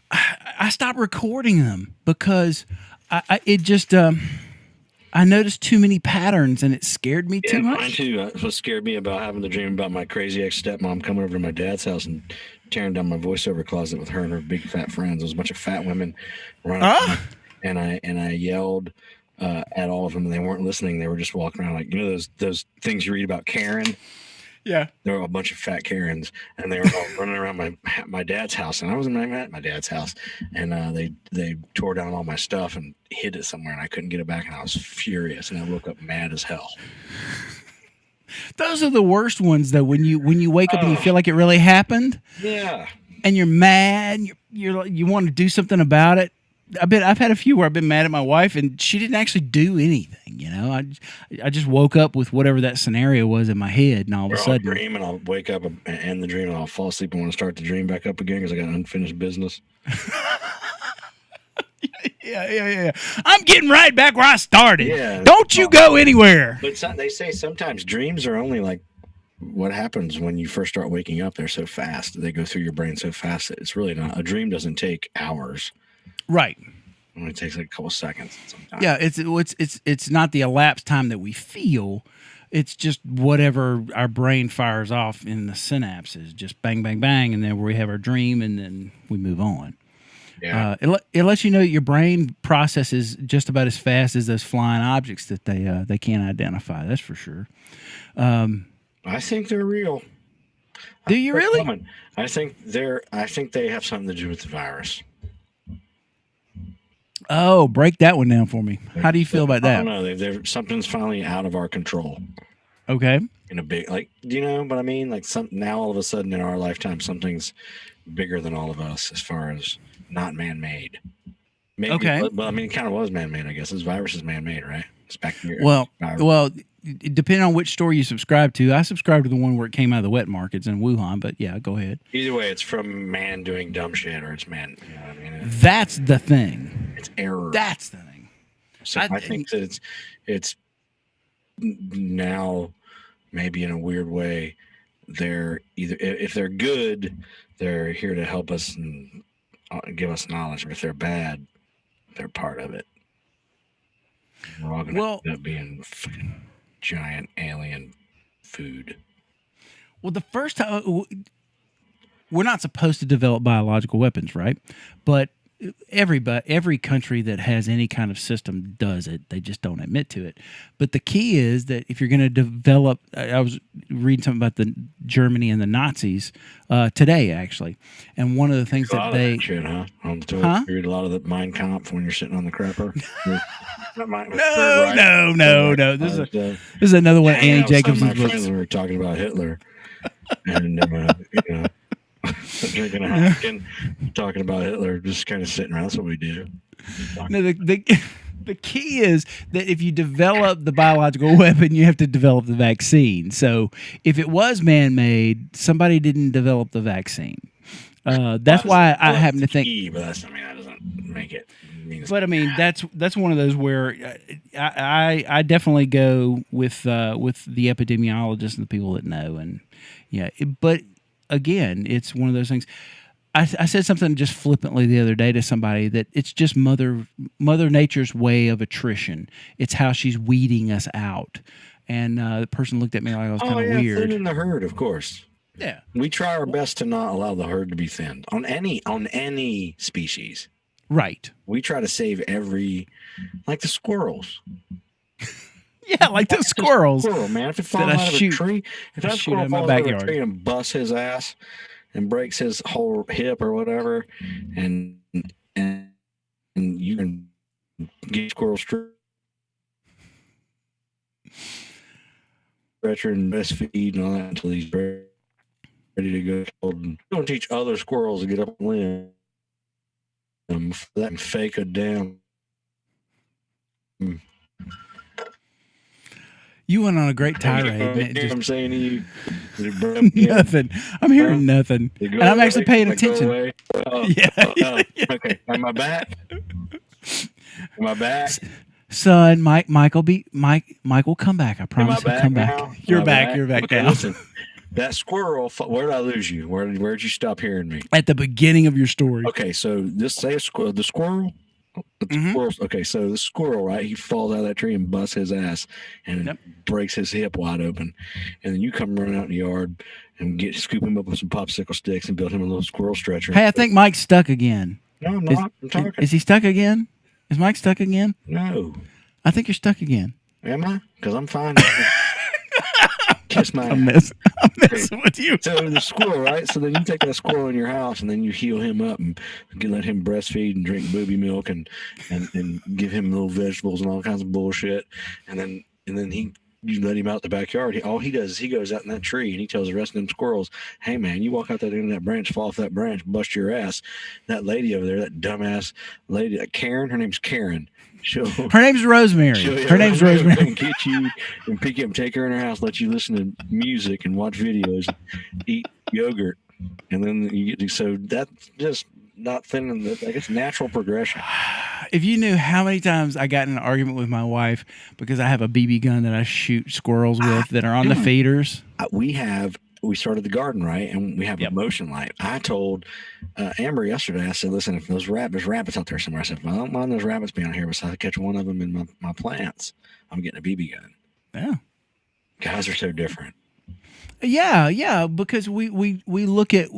I stopped recording them because I noticed too many patterns and it scared me too much. Mine too. That's what scared me about having the dream about my crazy ex-stepmom coming over to my dad's house and tearing down my voiceover closet with her and her big fat friends. There was a bunch of fat women running, and I yelled at all of them, and they weren't listening. They were just walking around like, you know, those things you read about Karen. Yeah, there were a bunch of fat Karens, and they were all running around my dad's house, and I wasn't even at my dad's house, and they tore down all my stuff and hid it somewhere, and I couldn't get it back, and I was furious, and I woke up mad as hell. Those are the worst ones, though. When you wake up and you feel like it really happened, yeah, and you're mad, you want to do something about it. I've had a few where I've been mad at my wife and she didn't actually do anything. You know, I just woke up with whatever that scenario was in my head, and all of a sudden, I'll dream and I'll wake up and end the dream, and I'll fall asleep and want to start the dream back up again because I got unfinished business. Yeah. I'm getting right back where I started. Yeah, don't you go anywhere. But they say sometimes dreams are only like what happens when you first start waking up. They're so fast; they go through your brain so fast that it's really not. A dream doesn't take hours. Right. It only takes like a couple seconds sometimes. Yeah, it's not the elapsed time that we feel. It's just whatever our brain fires off in the synapses, just bang, bang, bang, and then we have our dream, and then we move on. Yeah. It lets you know that your brain processes just about as fast as those flying objects that they can't identify. That's for sure. I think they're real. Do you really? I think they have something to do with the virus. Oh, break that one down for me. How do you feel about that? I don't know. Something's finally out of our control. Okay. In a big, like, do you know what I mean? Like now all of a sudden in our lifetime, something's bigger than all of us as far as not man-made. Maybe, Okay. Well, I mean, it kind of was man-made, I guess. This virus is man-made, right? It's bacteria. Well, depending on which story you subscribe to, I subscribe to the one where it came out of the wet markets in Wuhan. But yeah, go ahead. Either way, it's from man doing dumb shit, or it's man. You know what I mean? That's the thing. It's error. That's the thing. So I think that it's now maybe in a weird way. They're either, if they're good, they're here to help us and give us knowledge. But if they're bad, they're part of it. We're all going to end up being giant alien food. Well, the first time, we're not supposed to develop biological weapons, right? But every country that has any kind of system does it. They just don't admit to it. But the key is that if you're going to develop, I was reading something about the Germany and the Nazis today, actually, and one of the things that they shit, huh? Read a lot of the Mein Kampf when you're sitting on the crapper. No. This is another one. Annie Jacobson's books. My friends were talking about Hitler, and drinking a Heineken, talking about Hitler, just kind of sitting around. That's what we do. No, the key is that if you develop the biological weapon, you have to develop the vaccine. So if it was man-made, somebody didn't develop the vaccine. That's why I happen to think. But that doesn't make it. But I mean, that's one of those where I definitely go with the epidemiologists and the people that know, and but again, it's one of those things. I said something just flippantly the other day to somebody that it's just Mother Nature's way of attrition. It's how she's weeding us out. And the person looked at me like I was kind of weird. Thinning the herd, of course. Yeah, we try our best to not allow the herd to be thinned on any species. Right. We try to save like the squirrels. Yeah, like the squirrels. Squirrel, man. If it falls out of a tree, if that squirrel falls out of a tree and busts his ass and breaks his whole hip or whatever, and you can get squirrel stretcher and breastfeed and all that until he's ready to go. Don't teach other squirrels to get up and limb. That and fake a damn. You went on a great tirade. I'm saying to you, nothing. I'm hearing nothing, and I'm actually paying attention. Okay. Am I back? Son, Mike will come back. I promise he'll come back. Now? You're back Okay, now. Listen, that squirrel. Where did I lose you? Where'd you stop hearing me? At the beginning of your story. Okay, so just say the squirrel. Okay, so the squirrel, right? He falls out of that tree and busts his ass and breaks his hip wide open. And then you come running out in the yard and scoop him up with some popsicle sticks and build him a little squirrel stretcher. Hey, I think Mike's stuck again. No, I'm not. I'm talking. Is he stuck again? Is Mike stuck again? No. I think you're stuck again. Am I? Because I'm fine. Kiss my I'm messing with you. So the squirrel, right? So then you take that squirrel in your house and then you heal him up and let him breastfeed and drink booby milk and give him little vegetables and all kinds of bullshit. And then you let him out the backyard. All he does is he goes out in that tree and he tells the rest of them squirrels, "Hey man, you walk out that end of that branch, fall off that branch, bust your ass. That lady over there, that dumbass lady, Karen, her name's Karen. Her name's Rosemary. Her name's Rosemary. Get you and pick you up and take her in her house, let you listen to music and watch videos, eat yogurt, and then you get so that's just not thinning the, I guess, natural progression." If you knew how many times I got in an argument with my wife because I have a BB gun that I shoot squirrels with that are on the feeders. We started the garden, right? And we have a motion light. I told Amber yesterday, I said, "Listen, if there's rabbits out there somewhere," I said, "Well, I don't mind those rabbits being out here, but if I catch one of them in my plants, I'm getting a BB gun." Yeah. Guys are so different. Yeah, because we look at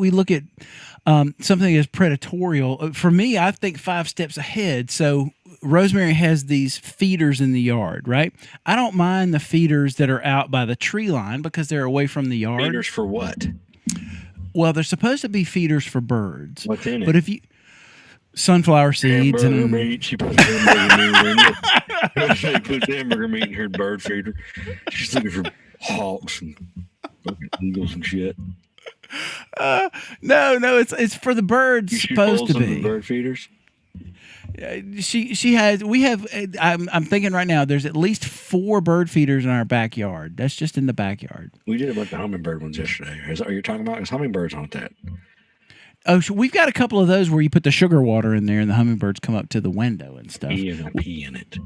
something as predatorial. For me, I think 5 steps ahead. So Rosemary has these feeders in the yard, right? I don't mind the feeders that are out by the tree line because they're away from the yard. Feeders for what? Well, they're supposed to be feeders for birds. What's in it? But if you sunflower seeds hamburger meat, she puts hamburger meat in it. She puts hamburger meat in her bird feeder. She's looking for hawks and fucking eagles and shit. No, it's for the birds. You shoot Supposed bulls to on be. the bird feeders. She has. We have. I'm thinking right now. There's at least 4 bird feeders in our backyard. That's just in the backyard. We did a bunch of hummingbird ones yesterday. Is that what you're talking about? Because hummingbirds aren't that. Oh, so we've got a couple of those where you put the sugar water in there and the hummingbirds come up to the window and stuff. Pee in it.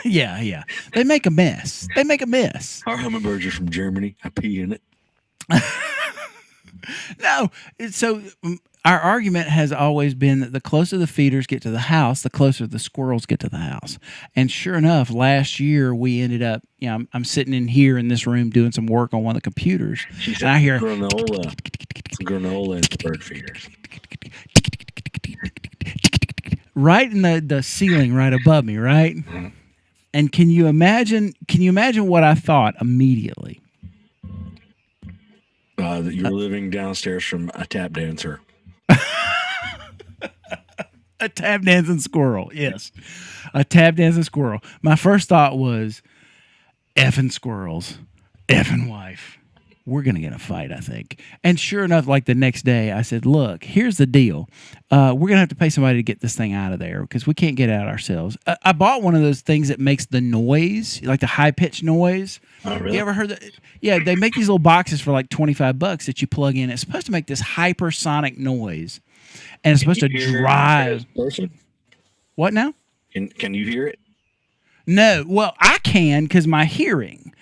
Yeah. They make a mess. Our hummingbirds are from Germany. I pee in it. No. So our argument has always been that the closer the feeders get to the house, the closer the squirrels get to the house. And sure enough, last year we ended up, I'm sitting in here in this room doing some work on one of the computers. She said and I hear granola and bird feeders. Right in the ceiling right above me, right? Mm-hmm. And can you imagine what I thought immediately? That you're living downstairs from a tap dancer. A tap dancing squirrel, yes. A tap dancing squirrel. My first thought was, effing squirrels, effing wife. We're going to get in a fight, I think. And sure enough, like the next day, I said, look, here's the deal. We're going to have to pay somebody to get this thing out of there because we can't get it out ourselves. I bought one of those things that makes the noise, like the high-pitched noise. Oh, really? You ever heard that? Yeah, they make these little boxes for like $25 that you plug in. It's supposed to make this hypersonic noise. And it's supposed to drive. What now? Can you hear it? No. Well, I can because my hearing.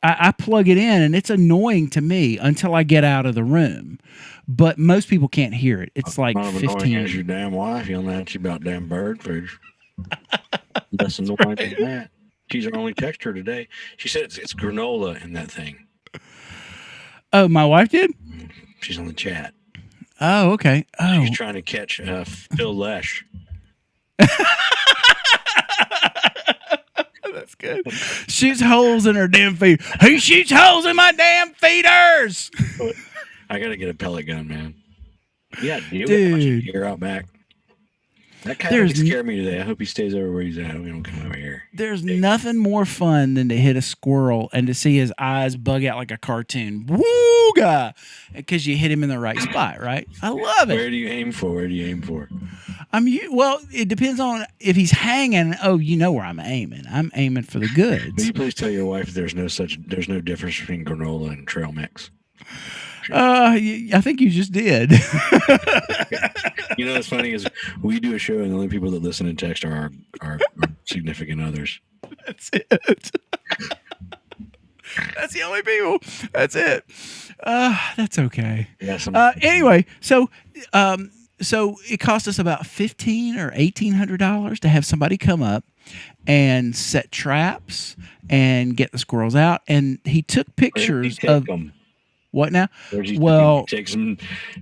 I plug it in and it's annoying to me until I get out of the room. But most people can't hear it. It's like not 15. Annoying as your damn wife yelling at you about damn bird feeders. Less annoying than that. She's our only texter today. She said it's granola in that thing. Oh, my wife did? She's on the chat. Oh, okay. Oh. She's trying to catch Phil Lesh. That's good. Shoots holes in her damn feet. Who shoots holes in my damn feeders? I gotta get a pellet gun, man. Yeah, dude. Here out back. That kind of scared me today. I hope he stays over where he's at. We don't come over here. There's nothing more fun than to hit a squirrel and to see his eyes bug out like a cartoon. Wooga! Because you hit him in the right spot, right? I love it. Where do you aim for? Well, it depends on if he's hanging. Oh, you know where I'm aiming. I'm aiming for the goods. Will you please tell your wife there's no difference between granola and trail mix? I think you just did. You know what's funny is we do a show and the only people that listen and text are our significant others. That's it. That's the only people. That's it. That's okay. Yeah, anyway, so it cost us about $1,500 or $1,800 to have somebody come up and set traps and get the squirrels out. And he took pictures of them. What now? He takes them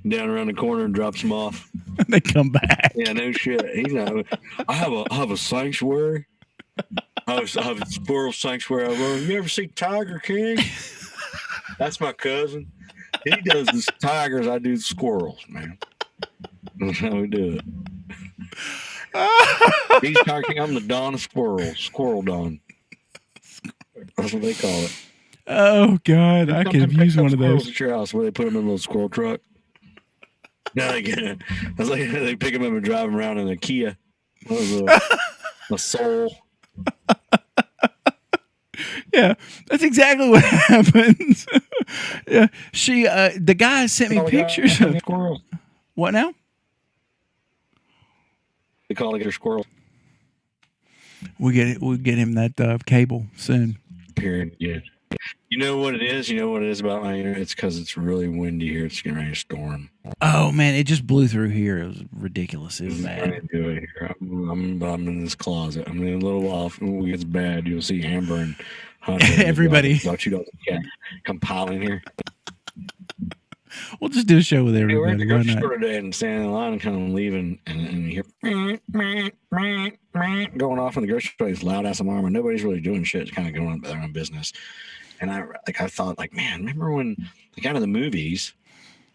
down around the corner and drops them off. They come back. Yeah, no shit. He's not. I have a sanctuary. I have a squirrel sanctuary. You ever see Tiger King? That's my cousin. He does the tigers. I do the squirrels, man. That's how we do it. He's Tiger King. I'm the Don of squirrels. Squirrel Don. That's what they call it. Oh God, I could have used one of those at your house where they put them in a little squirrel truck. No, they get it. I was like, they pick them up and drive them around in a Kia. A Soul. Yeah, that's exactly what happens. Yeah, the guy sent me pictures of squirrels. What now? They call it a squirrel. We'll get him that cable soon. Period. Yeah. You know what it is? You know what it is about my internet? It's because it's really windy here. It's getting ready to storm. Oh, man. It just blew through here. It was ridiculous. It was bad. I'm in this closet. I'm in a little while. When it gets bad, you'll see Amber and Hunter. Everybody. Come piling here. We'll just do a show with everybody. We're at the grocery store today and standing in line and kind of leaving, and you hear going off in the grocery store. It's loud ass alarm, and nobody's really doing shit. It's kind of going on their own business. And I thought, man, remember when out of the movies,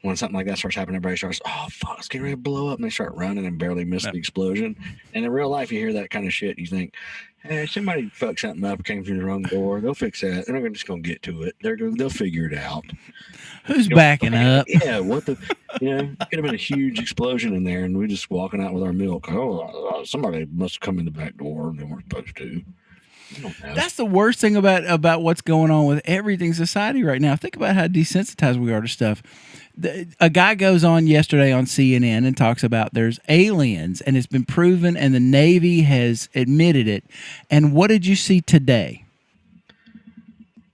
when something like that starts happening, everybody starts, oh fuck, it's getting ready to blow up, and they start running and barely miss the explosion. And in real life, you hear that kind of shit, and you think, Hey, somebody fucked something up, came through the wrong door. They'll fix that. They're not just gonna get to it. They'll figure it out. Who's backing up? Yeah, what the? Could have been a huge explosion in there, and we're just walking out with our milk. Oh, somebody must have come in the back door. They weren't supposed to. I don't know. That's the worst thing about what's going on with everything society right now. Think about how desensitized we are to stuff. A guy goes on yesterday on CNN and talks about there's aliens, and it's been proven, and the Navy has admitted it. And what did you see today?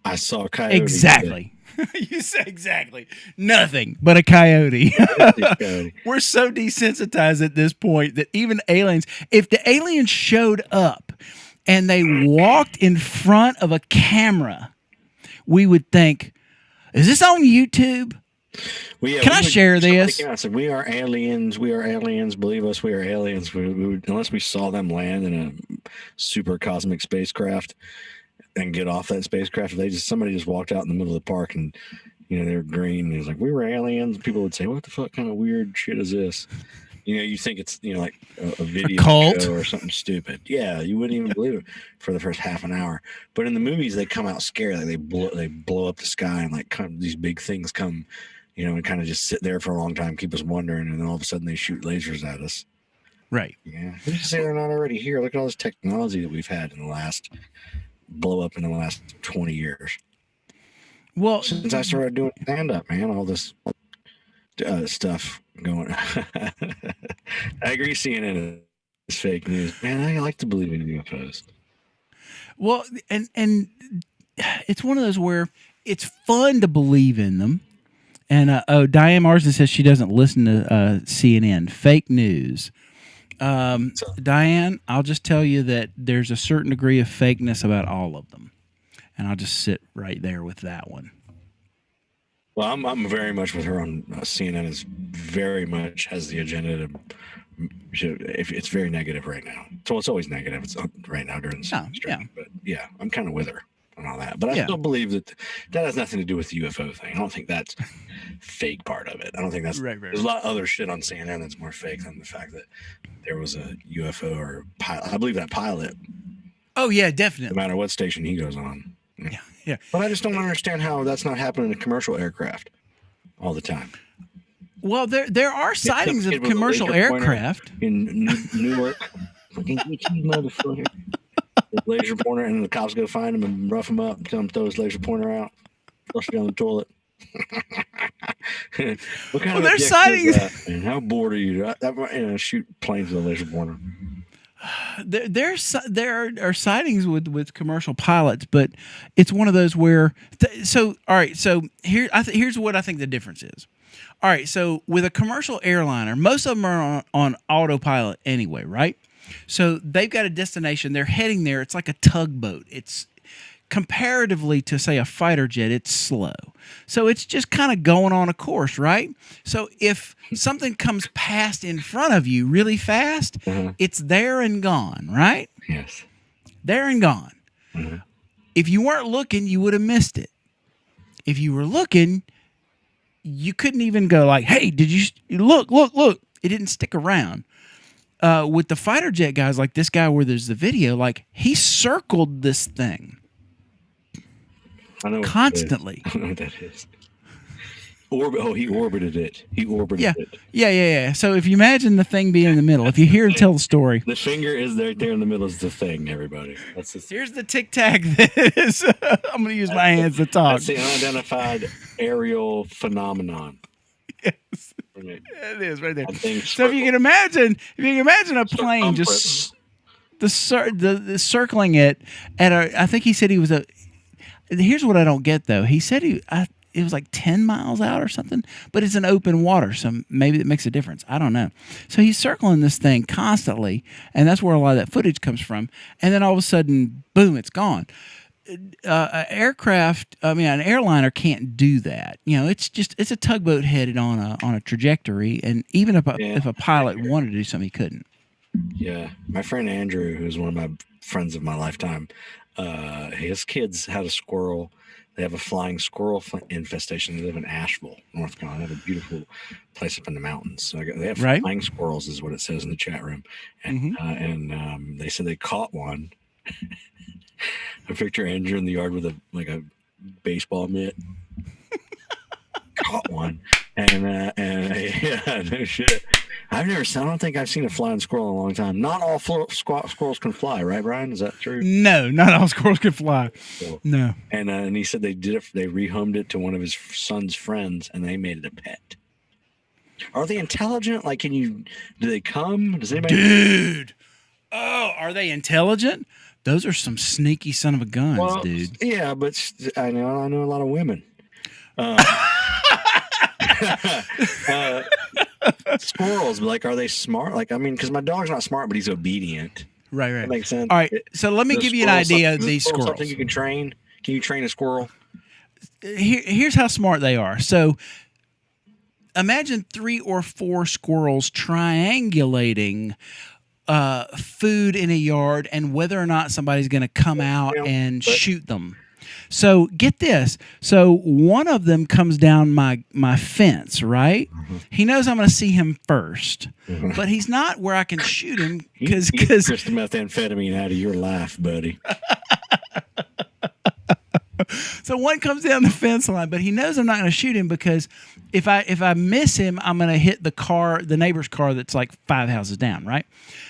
I saw a coyote. Exactly. You said exactly. Nothing but a coyote. We're so desensitized at this point that even aliens, if the aliens showed up and they walked in front of a camera, we would think, is this on YouTube? Can I share this? I said, we are aliens. We are aliens. Believe us, we are aliens. Unless we saw them land in a super cosmic spacecraft and get off that spacecraft, if somebody just walked out in the middle of the park and they were green and it was like, we were aliens, people would say, what the fuck kind of weird shit is this? You think it's like a video cult or something stupid. Yeah, you wouldn't even believe it for the first half an hour. But in the movies, they come out scared. Like they blow up the sky and like these big things come, and kind of just sit there for a long time, keep us wondering, and then all of a sudden they shoot lasers at us. Right. Yeah. Who's to say they're not already here? Look at all this technology that we've had in the last 20 years. Well, since I started doing stand-up, man, all this stuff going. I agree. CNN is fake news, man. I like to believe in UFOs. Well, and it's one of those where it's fun to believe in them. And Diane Marsden says she doesn't listen to CNN. Fake news. Diane, I'll just tell you that there's a certain degree of fakeness about all of them, and I'll just sit right there with that one. Well, I'm very much with her on CNN. Is very much has the agenda if it's very negative right now. So it's always negative. It's right now during the stream. Yeah. But yeah, I'm kind of with her on all that. But I still believe that has nothing to do with the UFO thing. I don't think that's fake part of it. I don't think that's right. There's a lot of other shit on CNN that's more fake than the fact that there was a UFO or pilot. I believe that pilot. Oh yeah, definitely. No matter what station he goes on. Yeah. But I just don't understand how that's not happening in commercial aircraft all the time. Well, there are sightings of commercial aircraft in Newark. Fucking motherfucker. Laser pointer, and the cops go find him and rough him up, tell him to throw his laser pointer out, flush it down the toilet. What kind of there's sightings. And how bored are you? Shoot planes with a laser pointer. There are sightings with commercial pilots, but it's one of those where. So here's what I think the difference is. All right, so with a commercial airliner, most of them are on autopilot anyway, right? So they've got a destination. They're heading there. It's like a tugboat. It's comparatively to, say, a fighter jet, it's slow. So it's just kind of going on a course, right? So if something comes past in front of you really fast, it's there and gone, right? Yes. There and gone. Mm-hmm. If you weren't looking, you would have missed it. If you were looking, you couldn't even go like, hey, did you look? It didn't stick around. With the fighter jet guys, like this guy where there's the video, like he circled this thing. I know constantly. I know what that is. He orbited it. It. Yeah. So if you imagine the thing being in the middle, if you hear and tell the story. The finger is right there in the middle is the thing, everybody. Here's the tic tac that is. I'm going to use my hands to talk. That's the unidentified aerial phenomenon. Yes. It is right there. So if you can imagine a plane just the circling it at I think he said he was here's what I don't get though. He said it was like 10 miles out or something, but it's in open water, so maybe it makes a difference. I don't know. So he's circling this thing constantly, and that's where a lot of that footage comes from. And then all of a sudden, boom, it's gone. An airliner can't do that. It's a tugboat headed on a trajectory, and even if a pilot wanted to do something, he couldn't. Yeah, my friend Andrew, who's one of my friends of my lifetime, his kids had a squirrel. They have a flying squirrel infestation. They live in Asheville, North Carolina. They have a beautiful place up in the mountains. So they have flying squirrels, is what it says in the chat room. And they said they caught one I picture Andrew in the yard with a baseball mitt. Caught one, and yeah, no shit. I don't think I've seen a flying squirrel in a long time. Not all squirrels can fly, right, Brian? Is that true? No, not all squirrels can fly. Cool. No. And he said they did it. They rehomed it to one of his son's friends, and they made it a pet. Are they intelligent? Like, do they come? Does anybody? Dude. Oh, are they intelligent? Those are some sneaky son of a guns, dude. Yeah, but I know a lot of women. Squirrels, like, are they smart? Like, I mean, because my dog's not smart, but he's obedient. Right. That makes sense. All right, so let me give you an idea of these squirrels. Something you can train? Can you train a squirrel? Here's how smart they are. So imagine 3 or 4 squirrels triangulating food in a yard and whether or not somebody's going to come out and shoot them. So get this. So one of them comes down my fence, right? Mm-hmm. He knows I'm going to see him first, but he's not where I can shoot him because just methamphetamine out of your life, buddy. So one comes down the fence line, but he knows I'm not going to shoot him because if I miss him, I'm going to hit the neighbor's car that's like 5 houses down, right?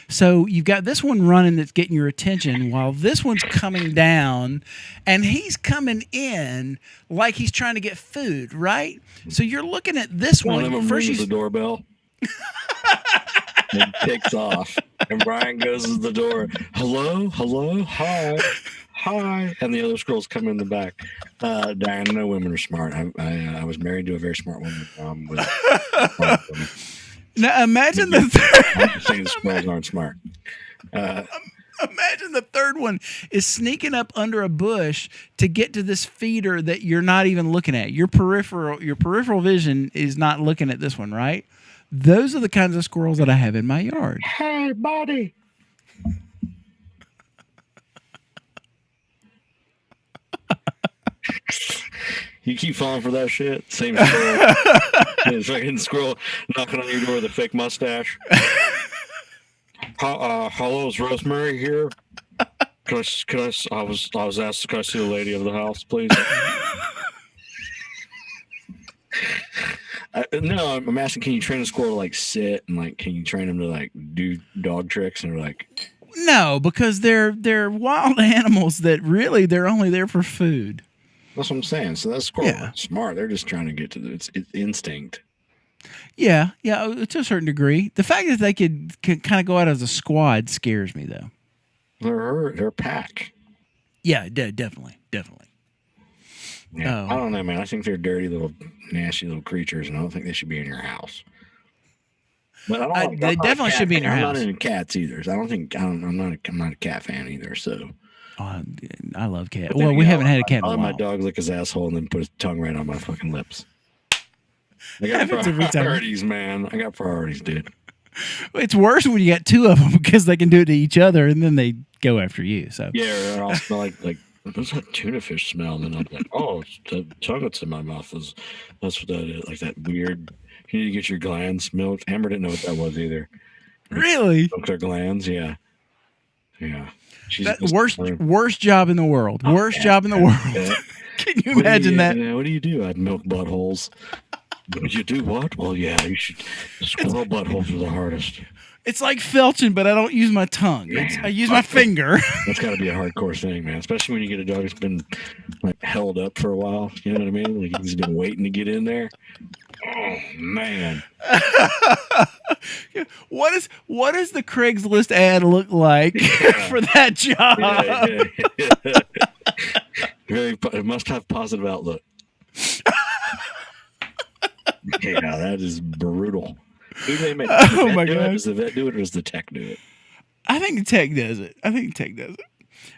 So you've got this one running that's getting your attention while this one's coming down, and he's coming in like he's trying to get food, right? So you're looking at this one. One of them rings the doorbell and takes off, and Brian goes to the door. Hello, hi. Hi, and the other squirrels come in the back. Diane, I know women are smart. I was married to a very smart woman. Now imagine the third. I'm just saying the squirrels aren't smart. Imagine the third one is sneaking up under a bush to get to this feeder that you're not even looking at. Your peripheral vision is not looking at this one, right? Those are the kinds of squirrels that I have in my yard. Hey, buddy. You keep falling for that shit. Same squirrel. Fucking squirrel knocking on your door with a fake mustache. Hello, is Rosemary here? I was asked, can I see the lady of the house, please? No, I'm asking, can you train a squirrel to like sit and like, can you train them to like do dog tricks and like? No, because they're wild animals that really they're only there for food. That's what I'm saying. So that's squirrel smart. They're just trying to get to it's instinct. Yeah, to a certain degree. The fact that they could kind of go out as a squad scares me, though. They're a pack. Yeah, definitely. Yeah, I don't know, man. I think they're dirty little, nasty little creatures, and I don't think they should be in your house. But they definitely should be in your house. I'm not into cats either. So I'm not a cat fan either. So. I love cats. Well, we haven't had a cat in a while. I let my dog lick his asshole and then put his tongue right on my fucking lips. I got priorities, man. I got priorities, dude. It's worse when you got 2 of them because they can do it to each other and then they go after you. So yeah, or I'll smell like what's that tuna fish smell? And then I'm like, oh, it's the tongue that's in my mouth. That's what that is. Like that weird. You need to get your glands milked. Amber didn't know what that was either. Really? Milk their glands, yeah. Worst job in the world. Worst job in the world. Can you imagine that? What do you do? I'd milk buttholes. Would you do what? Well, yeah, you should. Squirrel buttholes are the hardest. It's like felching, but I don't use my tongue. I use my finger. That's got to be a hardcore thing, man. Especially when you get a dog that's been like held up for a while. You know what I mean? Like he's been waiting to get in there. Oh man. What does the Craigslist ad look like for that job? It must have positive outlook. Yeah, that is brutal. Who they make? Oh my God! Does the vet do it or does the tech do it? I think the tech does it.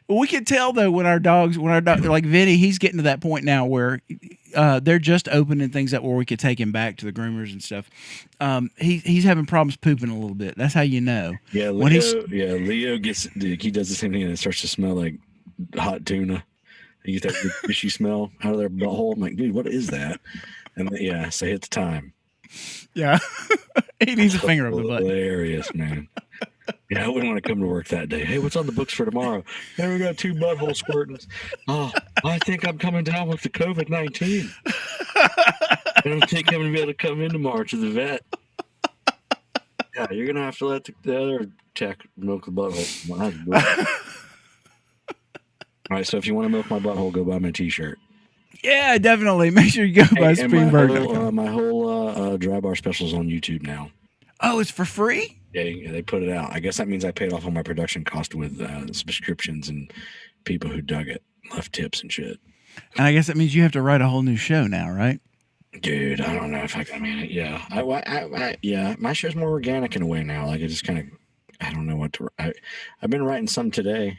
We can tell though when our dogs, like Vinny, he's getting to that point now where they're just opening things up where we could take him back to the groomers and stuff. He's having problems pooping a little bit. That's how you know. Yeah, Leo gets. He does the same thing and it starts to smell like hot tuna. You get that fishy smell out of their butthole. I'm like, dude, what is that? And so hit the time. Yeah, he needs a finger up the butt. Hilarious, man. Yeah, I wouldn't want to come to work that day. Hey, what's on the books for tomorrow? Hey, we got 2 butthole squirtings. Oh, I think I'm coming down with the COVID-19. I don't think I'm going to be able to come in tomorrow to the vet. Yeah, you're going to have to let the other tech milk the butthole. All right, so if you want to milk my butthole, go buy my t-shirt. Yeah, definitely. Make sure you go by SpringBird. My whole dry bar special is on YouTube now. Oh, it's for free? Yeah, they put it out. I guess that means I paid off all my production cost with subscriptions and people who dug it, left tips and shit. And I guess that means you have to write a whole new show now, right? Dude, I don't know if I mean, yeah. Yeah, my show's more organic in a way now. Like, it just kind of, I don't know what to, I've been writing some today,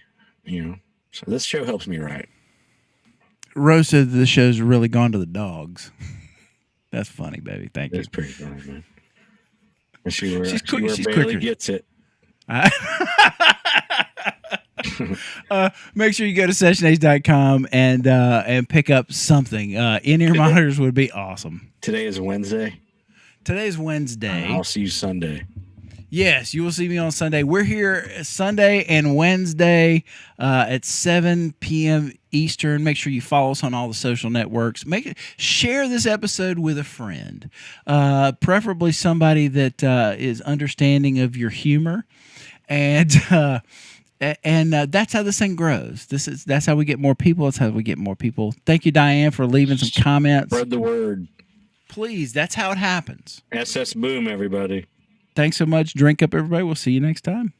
so this show helps me write. Rose said the show's really gone to the dogs. That's funny, baby. Thank you. It's pretty funny, man. And she barely quicker. gets it. Make sure you go to sessionace.com and pick up something. In-ear monitors would be awesome. Today is Wednesday. Today's Wednesday. I'll see you Sunday. Yes, you will see me on Sunday. We're here Sunday and Wednesday at 7 p.m. Eastern. Make sure you follow us on all the social networks. Share this episode with a friend, preferably somebody that is understanding of your humor, and that's how this thing grows. That's how we get more people. That's how we get more people. Thank you, Diane, for leaving some comments. Spread the word, please. That's how it happens. SS Boom, everybody. Thanks so much. Drink up, everybody. We'll see you next time.